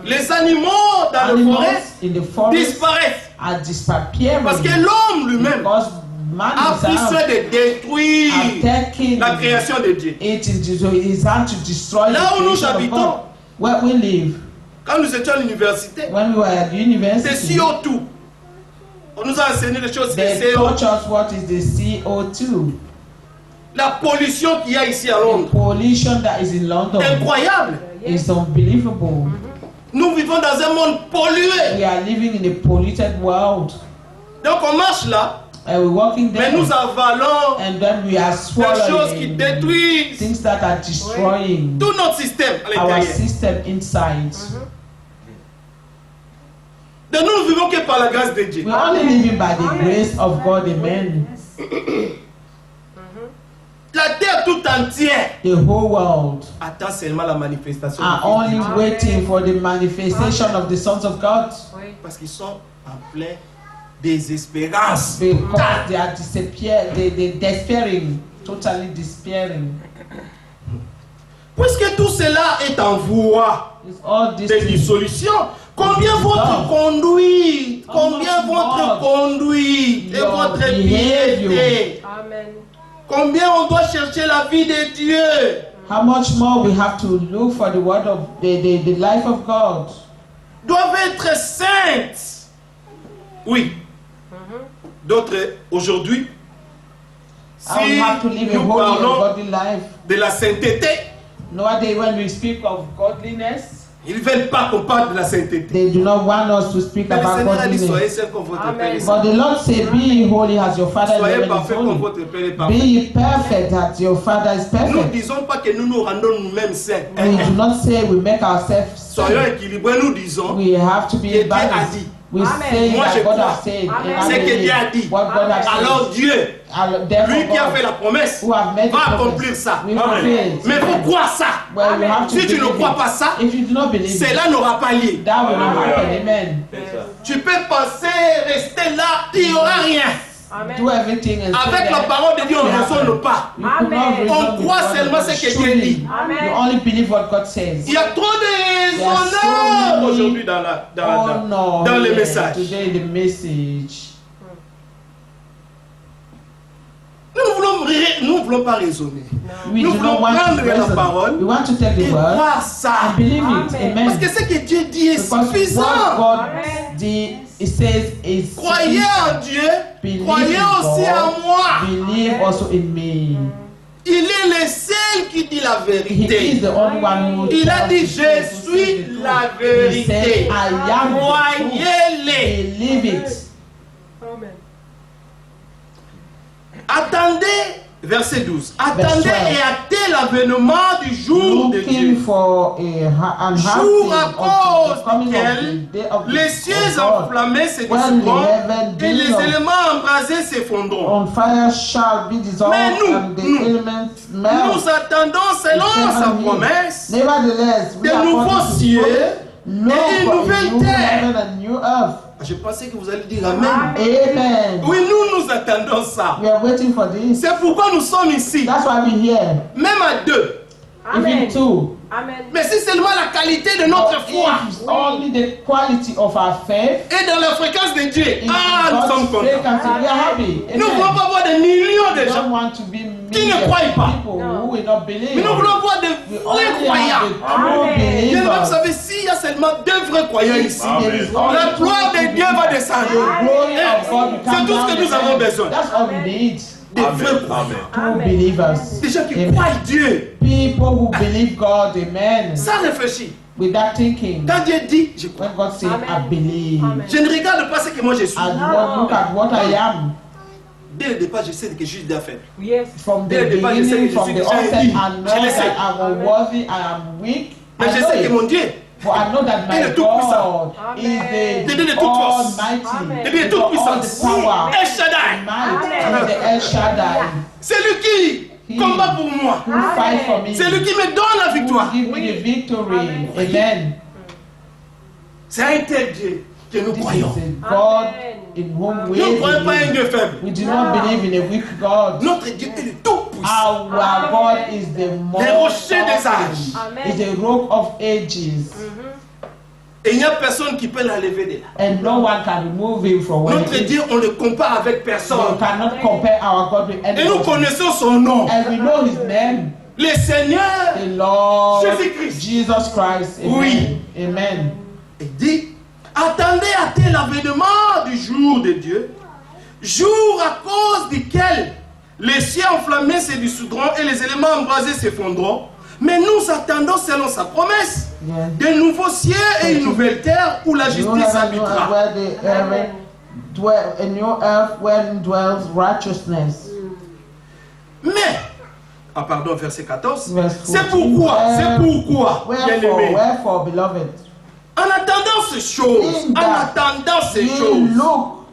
Les animaux dans le Animals forêt in the forest disparaissent are disappearing parce que l'homme lui-même because man a pris soin himself de détruire are taking la création de Dieu. it into his hand to destroy Là the où nous creation of habitons, God. Where we live, quand nous étions à l'université, when we were at c'est university, CO2. On nous a enseigné des choses they de taught CO2. us what is the CO2, La pollution qu'il y a ici à the Londres, pollution that is in London incroyable. is unbelievable. Nous vivons dans un monde pollué. We are living in a polluted world, Donc on marche là, and we're walking mais there, nous avalons and then we are des choses qui swallowing détruisent things that are destroying tout notre système à our l'intérieur. system inside. Donc nous ne vivons que par la grâce de Dieu. We're only living by the grace of God, amen. La terre tout entière The whole world attend seulement la manifestation are du Fils de only Dieu. waiting for the manifestation of the sons of God, Oui. Parce qu'ils sont en pleine désespérance. because they are they despairing, totally despairing. Puisque tout cela est en voie It's all this de thing. dissolution, combien votre conduite, combien How much votre more conduite et your votre behavior. piété, Amen. combien on doit chercher la vie de Dieu. How much more we have to look for the word of the life of God. Doivent être saintes. Oui. D'autres aujourd'hui, And we si have to live a nous holy and parlons godly life. de la sainteté, Nowadays, when we speak of godliness, ils ne veulent pas qu'on parle de la sainteté. they do not want us to speak Mais le about Seigneur a dit, soyez godliness. saints comme votre Amen. Père est But saint. the Lord said, "Be ye holy as your Father in Soyez heaven is parfaits comme holy. votre Père est Be parfait. ye perfect as your Father is Nous ne perfect." disons pas que nous nous rendons nous-mêmes saints. We do not say we make ourselves Soyons saint. équilibrés, nous disons We have to be que Dieu a balanced. dit. We Amen. say Moi, je that God crois. has said, Amen. and I Ce que believe Dieu a dit. what God has Alors said. Dieu, Therefore, lui qui a God, fait la promesse, who have made the va promise, accomplir ça. will fulfill it. Mais pourquoi ça? Well, we have to Si tu ne believe crois it. pas ça, If you do not believe it, cela n'aura pas lieu. that will not happen. Amen. Tu peux penser, rester là, il n'y aura rien. Amen. Do everything and say Avec la that parole de Dieu, on ne nothing raisonne happen. pas. You could not Amen. reason On with croit God, seulement but ce que Dieu truly, dit. Amen. You only believe what God says. Il y a trop de There are so raisonneurs many aujourd'hui Oh no, dans les yeah, messages. today the message. Nous ne voulons pas raisonner. We Nous do voulons not want prendre to la reason. parole We want to take et the word voir ça. and believe it. Amen. Amen. Parce que ce que Dieu dit est Because suffisant. what God Amen. did, it says is Croyez en sufficient. Dieu, Believe croyez in aussi en God. moi. Believe also in me. Il est le seul qui dit la He is vérité. the only one who Il a tells dit, the je truth, who suis says the la truth. He said, vérité. I am the truth. Croyez-les. Believe it. Amen. Attendez Verset 12. Attendez 12. et hâtez l'avènement du jour de Looking Dieu. for an Jour à until the cause coming of duquel the day of les the cieux of God. enflammés se When the dissoudront heaven et les being éléments embrasés s'effondront. on fire shall be dissolved Mais nous, and the nous, elements Nous melt. attendons selon sa Seven years. promesse Nevertheless, we de are nouveaux according to cieux look et une for a nouvelle new terre. heaven and new earth. Je pensais que vous allez dire Amen. Amen. Oui, nous attendons ça. We are waiting for this. C'est pourquoi nous sommes ici, That's why we're here. même à deux. Even Amen. two. Amen. Mais c'est seulement la qualité de notre foi If it's only the quality of our faith, et dans la fréquence de Dieu. in Ah, nous sommes God's contents. frequency, we are happy. Nous Amen. voulons pas voir des millions de We don't gens, want to be Qui ne millions croient pas. of people No. who will not believe. mais nous voulons voir des We vrais only croyants. have the true Amen. Et vous believers. savez, s'il y a seulement deux vrais croyants ici, There is only la two gloire de Dieu va believers. descendre. The glory of God will C'est come tout ce down que nous again. avons besoin. That's all we need. Des vrais croyants. True Amen. believers. Des gens qui Amen. croient Dieu. People who believe God, amen. Sans réfléchir. Without thinking. Quand Dieu dit, je crois. When God says, Amen. I believe. Amen. Je ne regarde pas ce que moi je suis. I don't look at what I am. Dès le départ, je sais que je suis d'affaires. Yes. From Dès the le départ, je sais que beginning, je from suis the déjà onset, élu. I know Je le sais. that I'm Amen. unworthy, I am weak. Mais I je know sais que it. mon Dieu, For I know that Il est my tout-puissant. God Amen. is Il est de the toute force. Almighty. Amen. il est He's toute got all puissant. the power, El Shaddai. might, Amen. He's the El Shaddai. C'est lui qui He combat pour moi. who fight for me. C'est lui qui me donne la Who victoire. give me the victory. Amen. Amen. C'est un tel Dieu que nous This croyons. is a God Amen. in whom we Nous ne croyons pas un believe. Dieu faible. We do not believe in a weak God. Notre Dieu est le tout-puissant. Our God is the most rocher des powerful. âges. Amen. Is the rock of ages. Et il n'y a personne qui peut l'enlever de là. And no one can remove him from where Notre he is. Dieu, on le compare avec You personne. cannot compare our God with Et nous anyone. connaissons son nom. And we know his name, Le Seigneur, the Lord Jésus-Christ. Jesus Christ. Amen. Oui. Amen. il dit, attendez à tel l'avènement du jour de Dieu, jour à cause duquel les cieux enflammés se dissoudront et les éléments embrasés s'effondront. Mais nous attendons selon sa promesse Yeah. de nouveaux cieux et une nouvelle terre où la You justice have a new earth habitera. where the heaven dwell, a new earth wherein dwells righteousness. Mais, ah pardon, verset 14, Verse c'est 14, pourquoi, bien-aimés, Wherefore, beloved, en attendant ces choses, In en that attendant ces ye choses, look for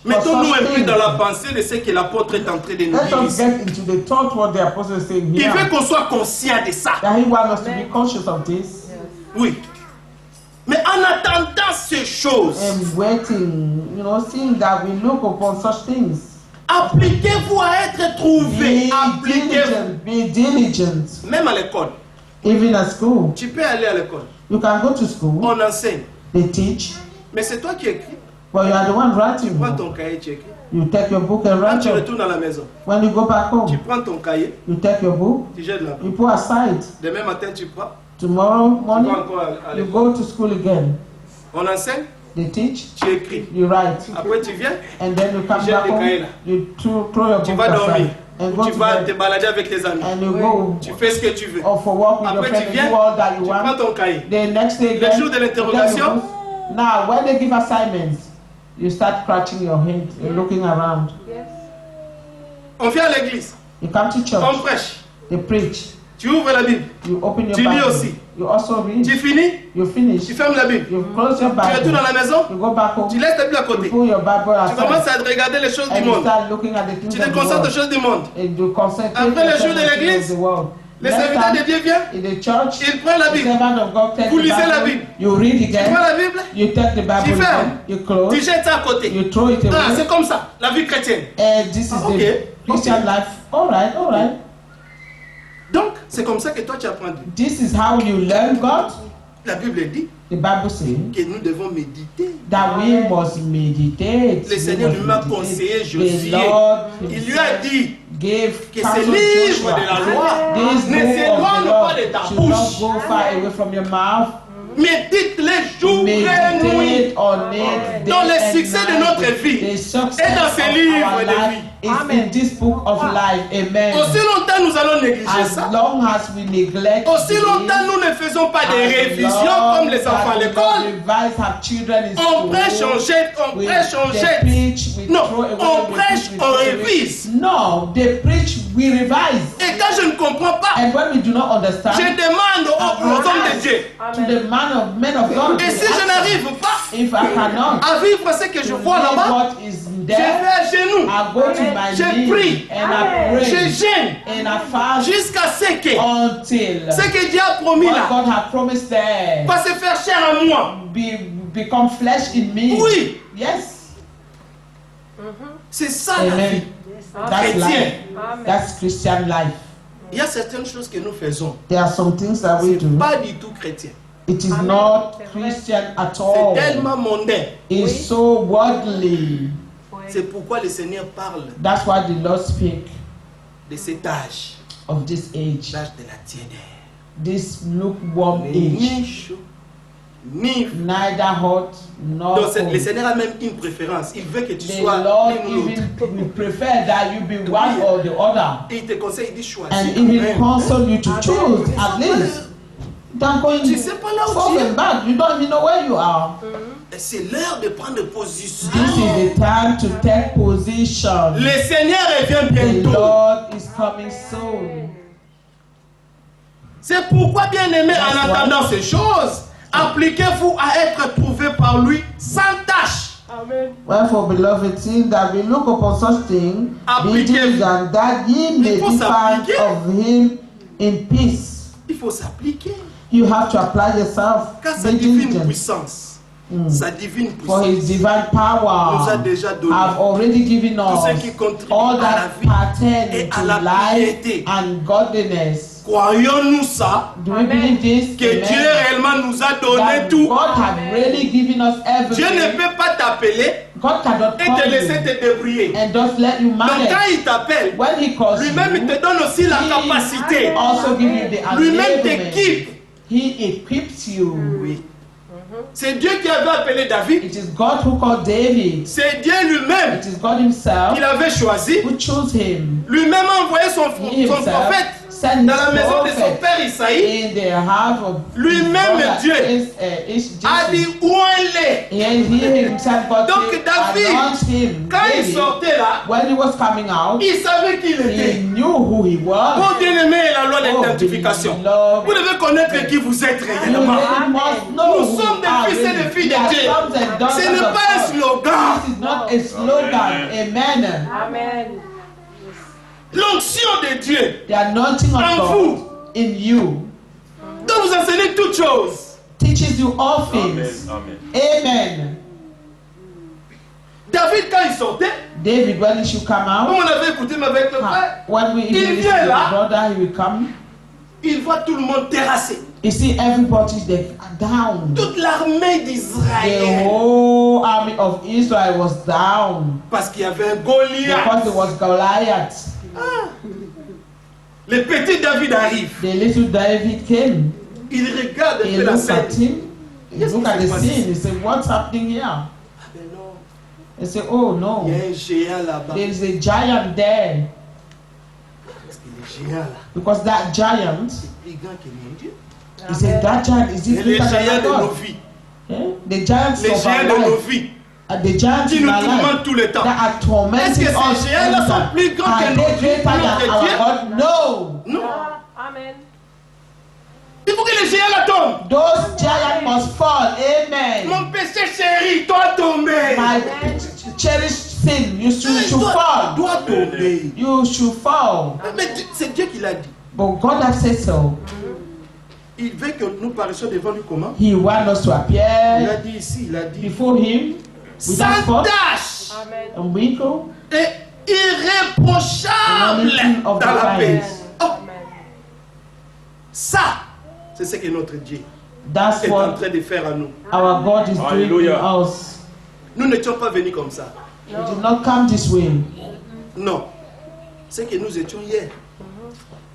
mettons-nous such un peu things. dans la pensée de ce que l'apôtre est en train de nous Let dire us ici. get into the thought what the apostle is saying Il here. veut qu'on soit conscient de ça. That he wants us to be conscious of this Oui. Mais en attendant ces choses, and waiting, seeing that we look upon such things. appliquez-vous à être trouvé. Be Appliquez-vous. diligent, be diligent. Même à l'école. Even at school, Tu peux aller à l'école. you can go to school, On enseigne. they teach, Mais c'est toi qui écris. but you are the one writing. Prends ton cahier, tu écris. You take your book and Quand write tu it. retournes à la maison, When you go back tu home, prends ton cahier, you take your book, tu jettes là-bas. you put aside. Demain matin, tu prends. Tomorrow Tu morning, vas encore à you l'école. go to school again. On enseigne, They teach, tu écris. you write, Après, tu viens, and then you come Jette back les cahiers home, là. you throw your tu book vas dormir. aside and go Tu to vas te bed, balader avec tes amis. and you go Tu fais ce que tu veux. or for work with your Après, friend tu and viens, do all that you tu prends want. ton cahier. The next day Le again, jour de again l'interrogation, you go. Now when they give assignments, you start scratching your head and looking around. Yes. on vient à l'église, You come to on church, prêche. they preach, Tu ouvres la Bible, you open your Tu lis Bible, aussi. you also read, tu finis, you finish, tu fermes la Bible. you close your Tu retournes à Bible, la maison, you go back home, tu laisses ta Bible à you côté. pull your Bible Tu commences aside, à regarder les choses du and you monde. start looking at the things Tu of te the concentres aux world. choses du monde. And you concentrate Après le yourself jour de on the things l'église, of the world. Le Next serviteur de time, Dieu vient, in the church, il prend la the Bible. servant of God takes Vous the lisez la Bible, Bible. you read Tu again, prends la Bible, you take the Bible fermes. again, you close, tu jettes ça à côté. you throw it Ah, away, c'est comme ça, la vie chrétienne. and this is Ah, the okay, Christian okay. life. All right, all right. Donc, c'est comme ça que toi tu apprends Dieu. This is how you learn God. La Bible dit The Bible says que nous devons méditer. that we must meditate. Le Seigneur We must lui m'a meditate. conseillé The Josué. Lord Il lui a dit gave que counsel ce to livre Joshua. de la loi This ne book of s'éloigne the pas Lord de ta should not bouche. go far away from your mouth. Médite-les jour et nuit. Meditate on it Dans day le and succès de night. notre vie. The success Et dans ces of livres our de life vie. is Amen. in this book of life. Amen. Aussi longtemps nous allons négliger As ça. long as we neglect Aussi this, longtemps nous ne faisons pas des as révisions long comme les enfants à that we l'école. don't revise our children in On school, prêche, on jette, on we- prêche, on they jette. preach, we Non, throw away, on we prêche, preach, we on throw away. révise. No, they preach, we revise. Et quand je ne comprends pas, And when we do not understand, je demande aux hommes de Dieu. to the men of God, Et si je n'arrive pas if I cannot à vivre ce que je to vois read là-bas, what is je vais there, à genoux, I go to my Je knees prie. and I je pray gêne and I fast jusqu'à ce que until ce que Dieu a promis what là God has promised there va se faire chair à moi. become flesh in me. Oui, Yes. c'est ça la vie. Amen. That's Chrétien. life. Amen. That's Christian life. Il y a certaines choses que nous faisons. There are some things that we C'est do. pas du tout chrétien. It is Amen. not C'est vrai. Christian at C'est all. tellement mondain. It's Oui. so worldly. Oui. C'est pourquoi le Seigneur parle That's why the Lord speak de cet âge, of this age, l'âge de la tiédeur. this lukewarm Ni age, chaud, ni froid. neither hot nor Donc le cold. Seigneur a même une préférence. Il veut que tu The sois Lord l'une ou l'autre. even prefer that you be one or the other, Et il te conseille, il dit choisis. and even Amen. counsel you to choose at least. Than going Tu sais pas là où forth tu es. and back. You don't even know where you are. Et c'est l'heure de prendre position. This is the time to take position. Le Seigneur revient The bientôt. Lord is coming soon. C'est pourquoi, bien aimé, That's en why. attendant ces choses, appliquez-vous à être trouvé par lui sans tâche. Amen. Wherefore, beloved, seeing that we look upon such things, be Appliquez-vous. diligent that ye may Il faut be found s'appliquer. of him in peace. Il faut s'appliquer. You have to apply yourself. Car sa Be divine diligent. puissance, Mm. sa divine For his puissance divine nous a power déjà donné have already given tout ce us qui contribue all à la that vie. pertain et à to la life piété. and godliness. Croyons-nous ça, Do we Amen. believe this? que Amen. Dieu réellement nous a donné That tout. God have really given us Dieu ne everything. peut pas t'appeler God cannot et call te laisser you te débrouiller. and just let you Donc quand manage. il t'appelle, When he calls lui-même il you, te donne aussi la He capacité. also give you the Lui-même enablement. t'équipe. He equips you. Oui. C'est Dieu qui avait appelé David. It is God who called David. C'est Dieu lui-même It is God himself qui l'avait choisi. who chose him. Lui-même a envoyé son He prophète sent dans la his maison de son prophet père Isaïe. in the house of Lui-même, his brother Dieu, Jesse. A dit où elle est. And he himself got Donc, to David, announce him. Quand il David, sortait là, when he was coming out, il savait qui il he était. knew who he was. Mon bien-aimé est la loi Oh, d'identification. beloved. Vous devez connaître qui vous êtes You réellement. really must know Nous who sommes you are des fils et really. des filles We are de Dieu. sons and daughters Ce n'est of pas un God. slogan. This is not a slogan. Amen. Amen. L'onction de Dieu The anointing of En God vous. in you doit vous enseigner toutes choses. teaches you all things. Amen. David, quand il sortait, David, when he should come comme out, on avait écouté mais avec le frère, when we Il listen vient to là. the brother, he will come. il voit tout le monde terrassé. You see, everybody they are down. Toute l'armée The d'Israël. whole army of Israel was down Parce qu'il y avait un because there Goliath. was Goliath. Le petit David arrive. The little David came. Il regarde un He peu la looked at scène. him. He Qu'est-ce looked qui at s'est the passé? scene. He said, "What's happening here?" Ah ben non, He said, "Oh il y no, a un géant là-bas. there is a giant there." Parce que le géant là, Because that giant, c'est plus grand que mon Dieu. he said, "That giant is Et it les bigger than géants de nos God?" vies. Eh? The giants Les of géants our de nos life, vies. the giants Qui in nous our life tourmentent tout le temps. that are tormenting Est-ce que us. ces géants-là sont every plus time. grands que Are nos they vies, greater notre than our Dieu? God? No. Non. Amen. Il faut que les géants là tombent. Those giants must fall. Amen. Mon péché chéri doit tomber. My cherished sin, you should fall. Doit tomber. You should fall. Mais c'est Dieu qui l'a dit. But God has said so. Il veut que nous paraissions devant lui comment? He wants us to Il a appear dit ici, il a dit before Him without sans fault tâche Amen. and wrinkle et irréprochable Anointing of dans the la paix. Christ. Oh, Amen. ça, c'est ce que notre Dieu That's est en what train de faire à nous. our God is doing Hallelujah. in us. Nous n'étions pas venus comme ça. We did not come this way. Non. C'est que nous étions hier.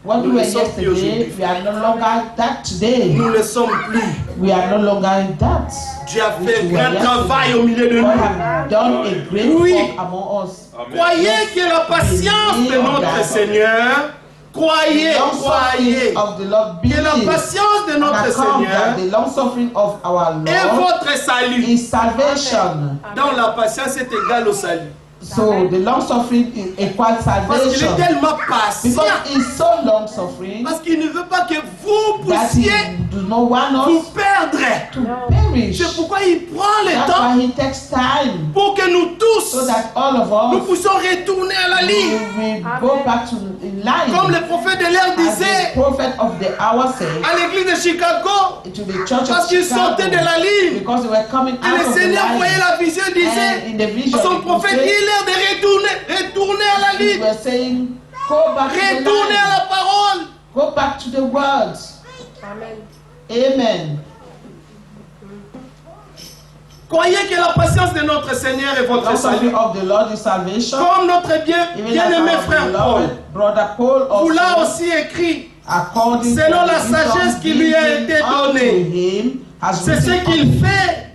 What we Nous were ne sommes plus yesterday, aujourd'hui. we are no longer that today. Nous ne sommes plus. We are no longer in that. Dieu a which fait un we were grand yesterday. travail au milieu de God nous. has done a great Oui. work among us. Croyez que la patience de notre Seigneur, croyez, The long croyez suffering of the Lord, que la believe patience de and notre account that Seigneur the long suffering of our est Lord votre salut. is salvation. Donc la patience est égale au salut. So the long suffering is equal Parce qu'il est salvation. tellement patient. Because he's so long suffering Parce qu'il ne veut pas que vous that he puissiez does not want vous us perdre. to perish. C'est pourquoi il prend le That's temps why he takes time pour que nous so tous, that all of nous us puissions retourner à la ligne. will go back to in line. Comme le prophète de l'ère As the disait prophet of the hour said à l'église de Chicago, to the church parce of qu'ils sortaient de Chicago, la ligne. because they were coming Et out le of the Seigneur voyait line. la vision, And disait in the vision, à son it prophète, il was est l'heure de retourner à la they ligne. were saying, go back to the Retourner à line. la parole. Go back to the words. Amen. Amen. Croyez que la patience de notre Seigneur est votre Long salut. suffering of the Lord is salvation. Comme notre Even bien-aimé as our frère Paul beloved brother Paul vous l'a also, aussi écrit. according selon to la the sagesse wisdom qui lui a given été unto donnée. him, has C'est ce written qu'il unto fait.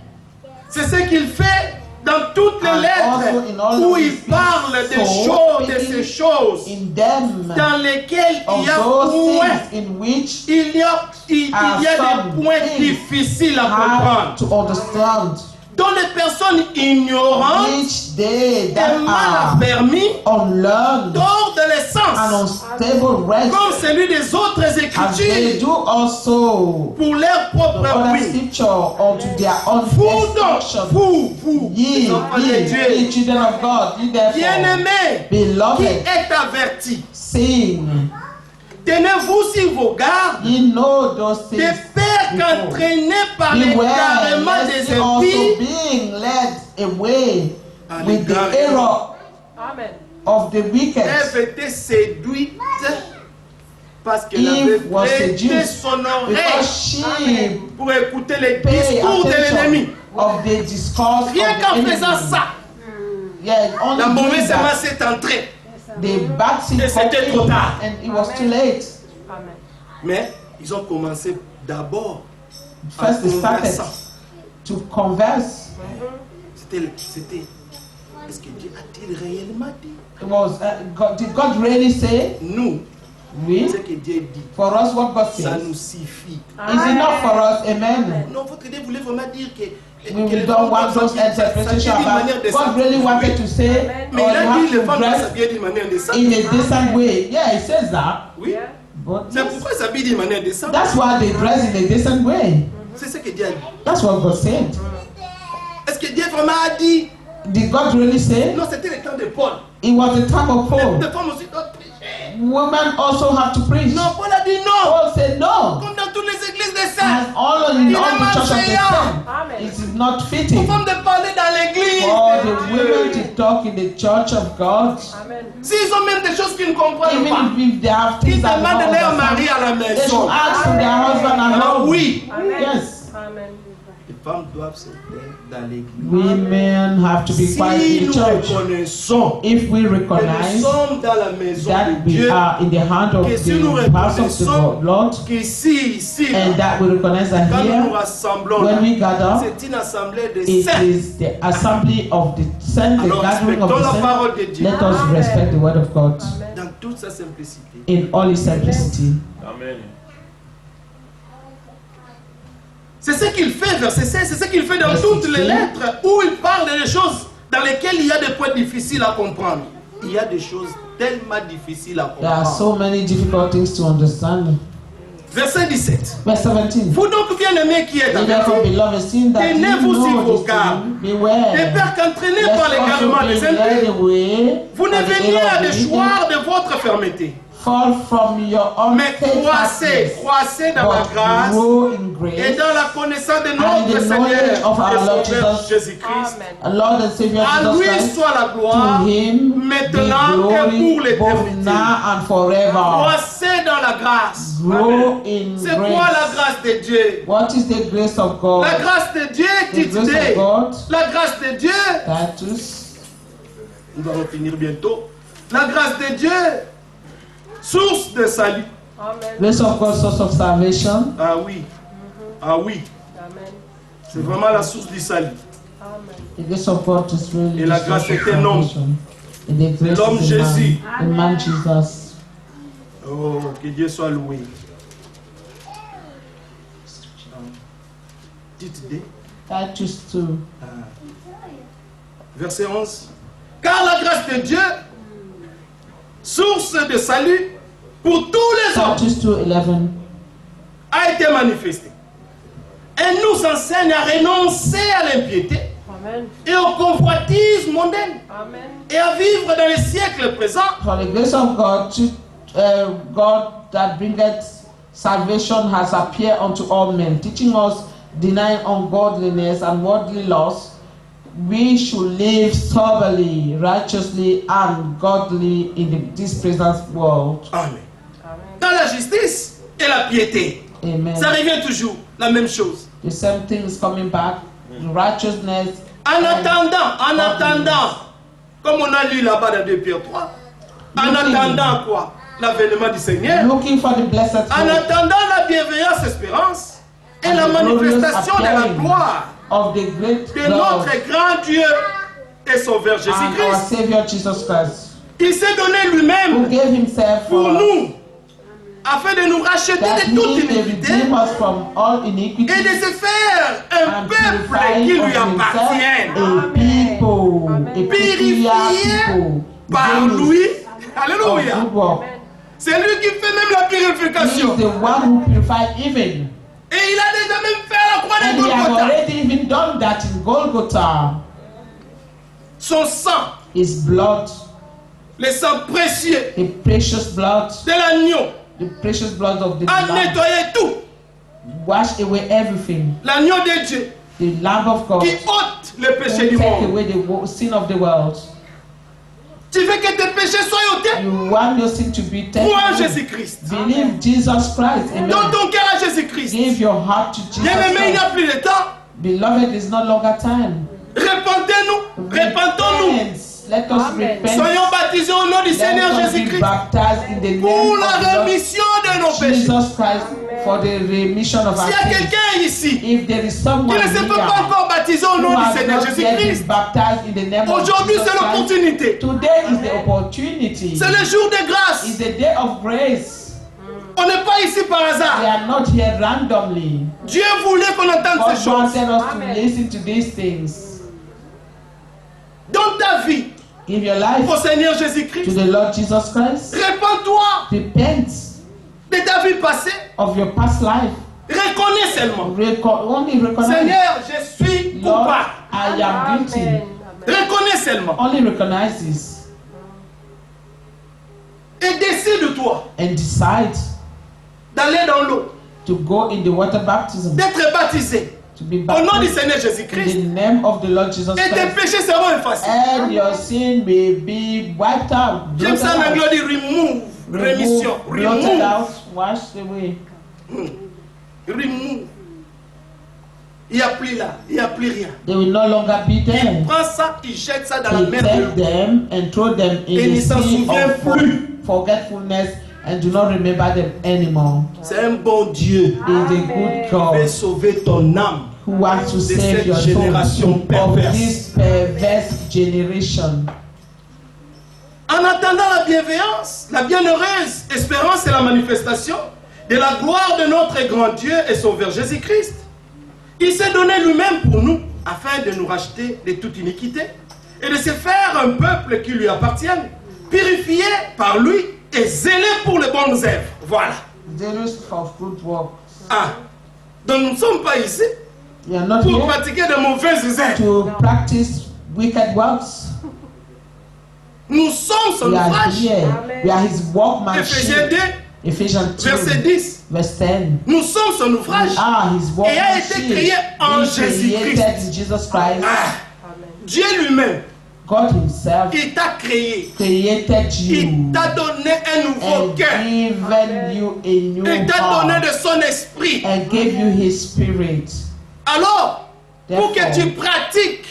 C'est ce qu'il fait dans toutes les And also in all lettres où of il his parle des so choses, de speaking ces choses in them dans lesquelles of il y a those point, things in which il y a some des points things difficiles à hard comprendre, to understand, dont les personnes ignorantes which they et that mal are affermies, unlearned hors de and l'essence, unstable rest, comme celui des autres as they écritures, do also pour leur the propre other ruine. scripture unto their own Vous donc, destruction. vous, Ye, les enfants de Dieu, ye children of God, ye therefore, bien-aimés, qui beloved, est averti, sing, tenez-vous sur vos gardes, ye know those de things peur before. qu'entraînés par Beware, l'égarement lest des ye also impies, being led away à with the l'égard error Amen. of the wicked. Ève était séduite parce qu'elle Eve avait was prêté seduced son oreille Because she pour écouter les paid discours de l'ennemi. attention of the discourse of Rien the qu'en enemy. faisant ça, Yeah, only la doing mauvaise that, semence est entrée. the bad seed Et c'était came trop in, tard. and it was too late. Amen. Mais ils ont commencé d'abord en First they started conversant. to converse. C'était. Est-ce que Dieu a-t-il réellement dit? It was did God really say? Nous, Oui. ce que Dieu dit, For us, what God ça says nous suffit. is enough for us. Amen. Non, votre Dieu voulait vraiment dire que. We don't want those interpretations about God really wanted to say, Mais or il you a dit have les to femmes doivent dress s'habiller d'une manière décente. in a decent way. Yeah, it says that. Oui. Yeah. But C'est pourquoi ils s'habillent d'une manière décente. that's why they dress in a decent way. C'est ce que Dieu a dit. That's what God said. Est-ce que Dieu vraiment a dit? Did God really say? Non, c'était le temps de Paul. It was the time of Paul. Les femmes aussi doivent prêcher. Women also have to preach. Non, Paul a dit non. Paul said no. Comme dans toutes les églises des As saints. all in all the church of the saints, Amen. it is not Aux fitting femmes de parler dans l'église. for the women to talk in the church of God. Amen. S'ils ont même des choses qu'ils ne comprennent pas, Even if they have qu'ils things that they demandent don't leur mari understand, à la they should maison. ask from their husband at Alors home. oui, Amen. Yes. Amen. les femmes doivent se taire dans l'église. Women have to be Si quiet in nous the church. reconnaissons If we que nous recognize sommes dans la maison that de we Dieu, are in the hand of que si nous the house of the reconnaissons Lord, qu'ici, and that we recognize that quand nous nous here, rassemblons, when we gather, c'est une assemblée de it saints. is the assembly of the saints, the Alors gathering of respectons the la saints. parole de Dieu Let us respect the word of God Amen. dans toute sa simplicité. in all its simplicity. Amen. C'est ce qu'il fait, verset 16, c'est ce qu'il fait dans Verset toutes les 16. lettres où il parle des choses dans lesquelles il y a des points difficiles à comprendre. Il y a des choses tellement difficiles à There are comprendre. so many difficult things to understand. Verset 17. Verse 17. Vous donc bien-aimés qui êtes Ye therefore, avertis, beloved, seeing that you tenez-vous sur know vos this gardes. thing, des beware. pères qu'entraînés Lest par also l'égarement des being led impies, away vous ne by the veniez error à of the déchoir wicked, de votre fermeté. fall from your own Mais croissez, croissez dans la but grâce grow in et grace. dans la connaissance de and notre the Seigneur knowledge of our et Lord Sauveur Jesus. Jésus-Christ. Amen. Lord and Savior À Jesus lui Christ, soit la to gloire, Him be maintenant et pour glory both l'éternité. now and forever. Croissez dans la grâce. Grow in C'est quoi la grace. grâce de Dieu? What is the grace of God? La grâce de Dieu, The dit grace of today. God, La grâce de Dieu, Titus, nous allons finir bientôt. La grâce de Dieu, source de salut. Amen. Grace of God, source of salvation. Ah oui. Ah oui. Amen. C'est vraiment la source du salut. Amen. The grace of God is really Et la the grâce source of est un homme. salvation. And the grace l'homme is a man, Jésus. the man Jesus. Oh, que Dieu soit loué. Dites D. Titus 2. Verset 11. Car la grâce de Dieu, source de salut pour tous les hommes, Titus 2:11. a été manifestée. Elle nous enseigne à renoncer à l'impiété Amen. et aux convoitises mondaines Amen. et à vivre dans les siècles présents For the grace of God, God that bringeth salvation has appeared unto all men, teaching us, denying ungodliness and worldly lusts, we should live soberly, righteously, and godly in this present world. Amen. Amen. Dans la justice et la piété. Amen. Ça revient toujours, la même chose. The same thing is coming back. Righteousness. En attendant, comme on a lu là-bas dans 2 Pierre 3, en attendant quoi? L'avènement du Seigneur. Looking for the blessed En hope attendant la bienveillante espérance et And la the glorious manifestation de la appearing gloire of the great de God notre grand Dieu et Sauveur and our Jésus-Christ. Savior Jesus Christ, Il s'est donné who lui-même gave himself pour for us, nous, afin de nous racheter that de toute he may iniquité redeem us from all iniquity et de se faire un and peuple purify qui lui unto appartienne. himself a people, a peculiar people, Par zealous lui. of Alléluia. good work. C'est lui qui fait même la He is purification. the one who purified even, Et il a déjà même fait la croix de and he has Golgotha. already even done that in Golgotha. Son sang, His blood, le sang précieux the precious blood, de l'agneau, the precious blood of the a Lamb, nettoyé tout. wash away everything. L'agneau de Dieu The Lamb of God qui ôte le péché who du take monde. away the sin of the world. Tu veux que tes péchés soient ôtés? You want your sin to be taken Crois en away. Jésus-Christ. Believe Jesus Christ. Donne Amen. ton cœur à Jésus-Christ. Give your heart to Jesus Bien-aimé, il n'y Christ. a plus de temps. Beloved, it's no longer time. Repentez-nous. Repentons-nous. Repent. Let us Amen. repent. Soyons baptisés au nom du Seigneur Let us be Jésus-Christ baptized in the pour name la of the Lord rémission de nos péchés. Jesus Christ for the remission of our S'il y a sins. quelqu'un ici If there is qui someone ne se here peut pas encore baptiser au who nom du has Seigneur not yet Jésus-Christ, been baptized in the name of aujourd'hui Jesus c'est Christ, l'opportunité. today is the opportunity. C'est le jour de grâce. It's the day of grace. On n'est pas ici par We hasard. are not here randomly. Dieu voulait qu'on entende God ces choses. wanted us Amen. to listen to these things. Dans ta vie, Give your life au Seigneur to Jésus-Christ, the Lord Jesus Christ. répands-toi Repent de ta vie passée. of your past life. Reconnais seulement. Only recognize, Seigneur, je suis Lord, coupable. I am guilty. Amen. Reconnais seulement. Only recognize this Et décide-toi and decide d'aller dans l'eau, to go in the water baptism, d'être baptisé to be au nom du baptized Seigneur in Jésus-Christ. the name of the Lord Jesus Et tes Christ. péchés seront effacés. And your sin may be wiped out, J'aime ça en blotted anglais, out, on dit remove, rémission, blotted remove, out, washed away. remove. Il n'y a plus là, il n'y a plus rien. They will no longer be Il there. prend ça, il jette ça dans la He mer de take l'eau. them and throw them Et in il the s'en sea souvient of plus. forgetfulness and do not remember them anymore. C'est un bon Dieu He is a good qui God veut sauver ton âme. who wants to de save cette your génération soul of perverse. this perverse generation. En attendant la bienveillance, la bienheureuse espérance et la manifestation de la gloire de notre grand Dieu et Sauveur Jésus-Christ, il s'est donné lui-même pour nous afin de nous racheter de toute iniquité et de se faire un peuple qui lui appartienne, purifié par lui et zélé pour les bonnes œuvres. Voilà. Zealous of good work. Ah. Donc nous ne sommes pas ici We are not pour here pratiquer de mauvaises œuvres. to practice wicked works. Nous sommes son We are ouvrage. here. We are his Ephésiens workmanship. 2, Ephesians 2, verset 10. verse 10. Nous sommes son ouvrage. We are his Et a été workmanship. créé en He Jésus-Christ. created in Jesus Christ. Ah, Amen. Dieu lui-même, God himself il t'a créé. created Il you t'a donné un nouveau and cœur. given you a new Il t'a donné heart de son esprit. and gave you his spirit. Alors, pour que tu Therefore, pratiques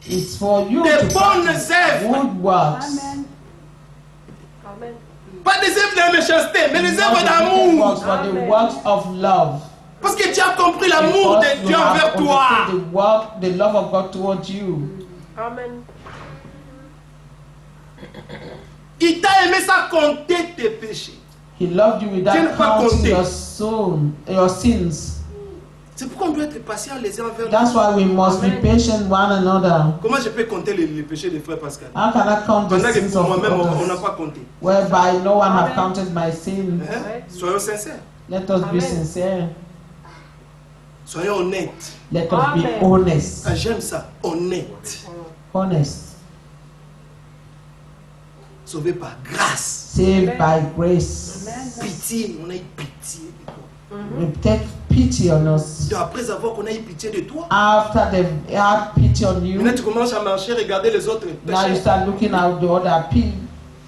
it's for you des to bonnes practice œuvres, good works. Amen. Pas des œuvres de méchanceté, mais des œuvres Not the wicked d'amour. works, but the works of love. Parce que tu as compris l'amour Because de you Dieu have envers toi. understood the work, the love of God towards you. Amen. Il t'a aimé sans compter tes péchés. He loved you Dieu without n'a pas counting compté. your sins. C'est pourquoi on doit être patient les uns envers les That's autres. why we must be Amen. patient one another. Comment je peux compter les péchés des frères Pascal? How can I count the Pendant que sins pour of moi-même, on n'a others, pas compté. whereby no one have Amen. counted my sin? Hein? Ouais. Soyons sincères. Let us be Amen. sincere. Soyons honnêtes. Let us be Amen. honest. Ah, j'aime ça. Honnête. Honest. Sauvé par grâce. Saved by grace. Pitié. On a eu pitié de toi. We take pity on us. Donc, après avoir qu'on a eu pitié de toi, After they've had pity on you, maintenant tu commences à marcher, regarder les autres now you péchés. start looking at the other people.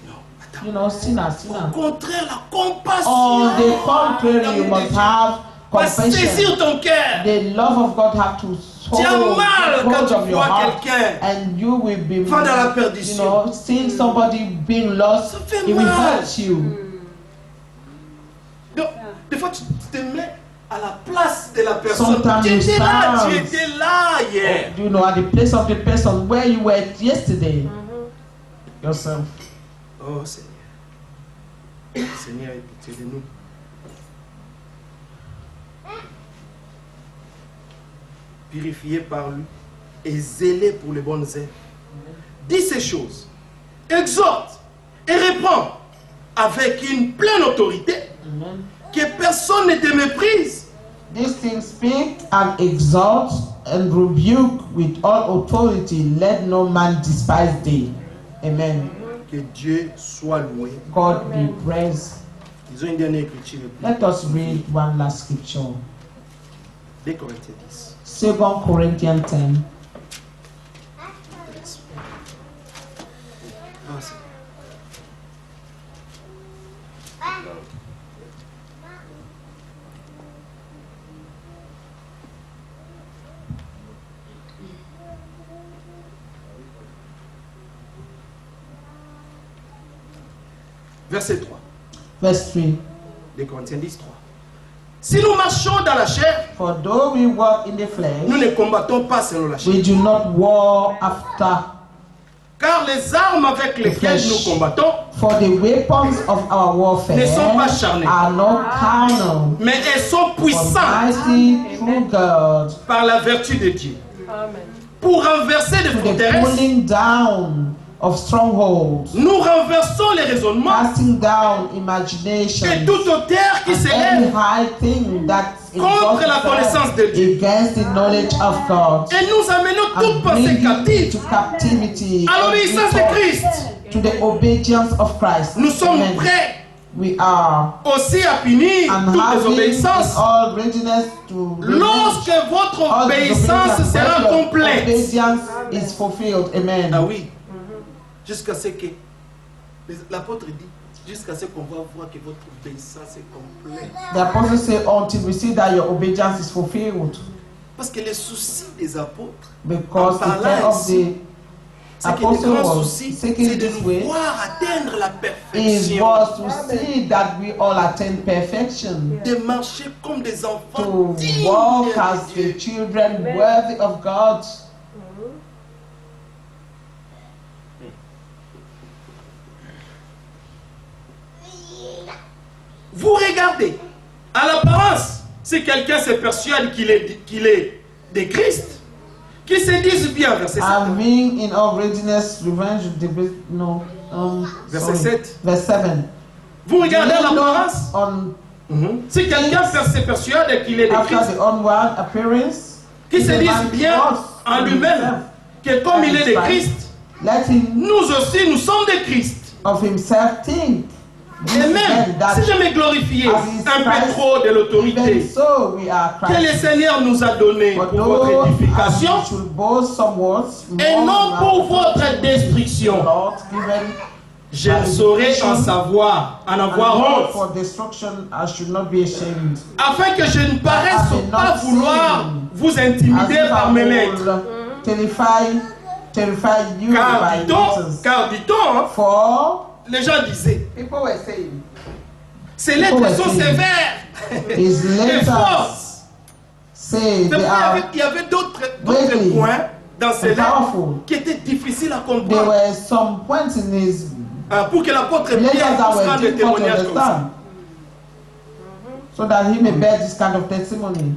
Non, attends. You know, sinner, Au sinner. contraire, la compassion. On the contrary, you L'amour de must Dieu have va saisir compassion. ton cœur. The love of God have to Tu as hold mal quand hold tu of your vois heart, quelqu'un and you will be, va dans la you perdition. know, seeing somebody being lost, Ça fait it will mal. hurt you. Donc, des fois, tu te mets à la place de la personne. Sometimes Tu you étais là, stand. tu étais là hier. You know, at the place of the person where you were yesterday. Yourself. Oh Seigneur. Seigneur, aie pitié de nous. Purifié par lui et zélé pour les bonnes œuvres. Dis ces choses, exhorte et réprend avec une pleine autorité, Amen. que personne ne te méprise. These things speak and exhort and rebuke with all authority. Let no man despise thee. Amen. Que Dieu soit loué. God be praised. Ils ont une dernière écriture. Let us read one last scripture. 2 Corinthiens 10. 2 Corinthians 10. Ah, Seigneur. Verset 3. Verse 3. 2 Corinthiens 10, 3. Si nous marchons dans la chair, For though we walk in the flesh, nous ne combattons pas selon la chair. we do not war after. Car les armes avec lesquelles nous combattons, For the weapons of our warfare Ne sont pas charnels. are not carnal, mais elles sont but puissantes mighty through God par la vertu de Dieu. Amen. Pour renverser des to the forteresses, pulling down of strongholds, nous renversons les raisonnements casting down et imaginations toute hauteur qui and any s'élève high thing that contre la connaissance de Dieu. against the knowledge of God, et nous amenons toute and pensée bring captive to captivity à every l'obéissance de thought Christ. to the obedience of Christ. Nous sommes Amen. prêts We are aussi à punir and toutes les having in obéissances all readiness to lorsque votre all obéissance disobedience sera when your complète. obedience is fulfilled. Amen. Ah oui, jusqu'à ce que l'apôtre dit, jusqu'à ce qu'on va voir que votre obéissance est complète. The apostle said, until we see that your obedience is fulfilled. Parce que les soucis des apôtres, Because En the parlant care of ici, the c'est que le apostle grand was souci, taken c'est de this nous way voir atteindre la is perfection, was to see that we all attain perfection, de marcher comme des enfants to dignes walk de as Dieu. the children worthy of God. Vous regardez, à l'apparence, si quelqu'un se persuade qu'il est de Christ, qu'il se dise bien, verset 7. Having in all readiness revenge the no Verset sorry. 7. Verse 7. Vous regardez à Do not l'apparence, on si quelqu'un se persuade qu'il est de after Christ, the onward appearance, qu'il se the dise man bien trusts en in lui-même himself. que comme il est de Christ, Let him nous aussi nous sommes de Christ. of himself think. Et même that si je me glorifiais as he is un peu Christ, trop de even l'autorité so we are que le Christ. Seigneur nous a donnée But pour votre though édification as you should boast somewhat et more non than pour that, votre destruction, Lord, given je ne saurais en and avoir not honte, for destruction, I should not be ashamed. afin que je ne paraisse I may pas not vouloir sin vous As intimider if par I mes maîtres. will terrify you Car by dit-on, letters. car dit-on, hein, For les gens disaient, People were saying, ces lettres sont sévères his et letters fausses. say C'est they pourquoi are il y avait d'autres really points dans ces lettres powerful. qui étaient difficiles à There comprendre. were some points in his Pour que l'apôtre Pierre letters that puisse were rendre des difficult to témoignages comme ça. understand, so that he may bear this kind of testimony.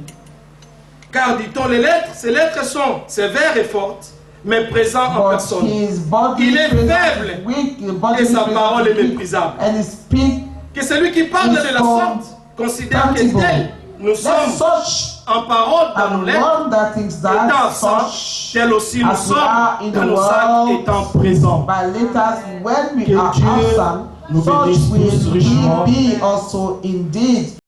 Car dit-on, ces lettres sont sévères et fortes, mais présentes en But personne. his body Il est presence faible is weak, his et body sa presence parole is est weak, méprisable. and he speak Que celui qui parle de la sorte considère que tangible. tel nous Let sommes such en parole dans nos and lettres, one that thinks étant that absents, such tel aussi nous as we are in sommes the dans nos actes world étant présents. by letters when we Que are Dieu absent, nous such bénisse tous will richement. we be also indeed.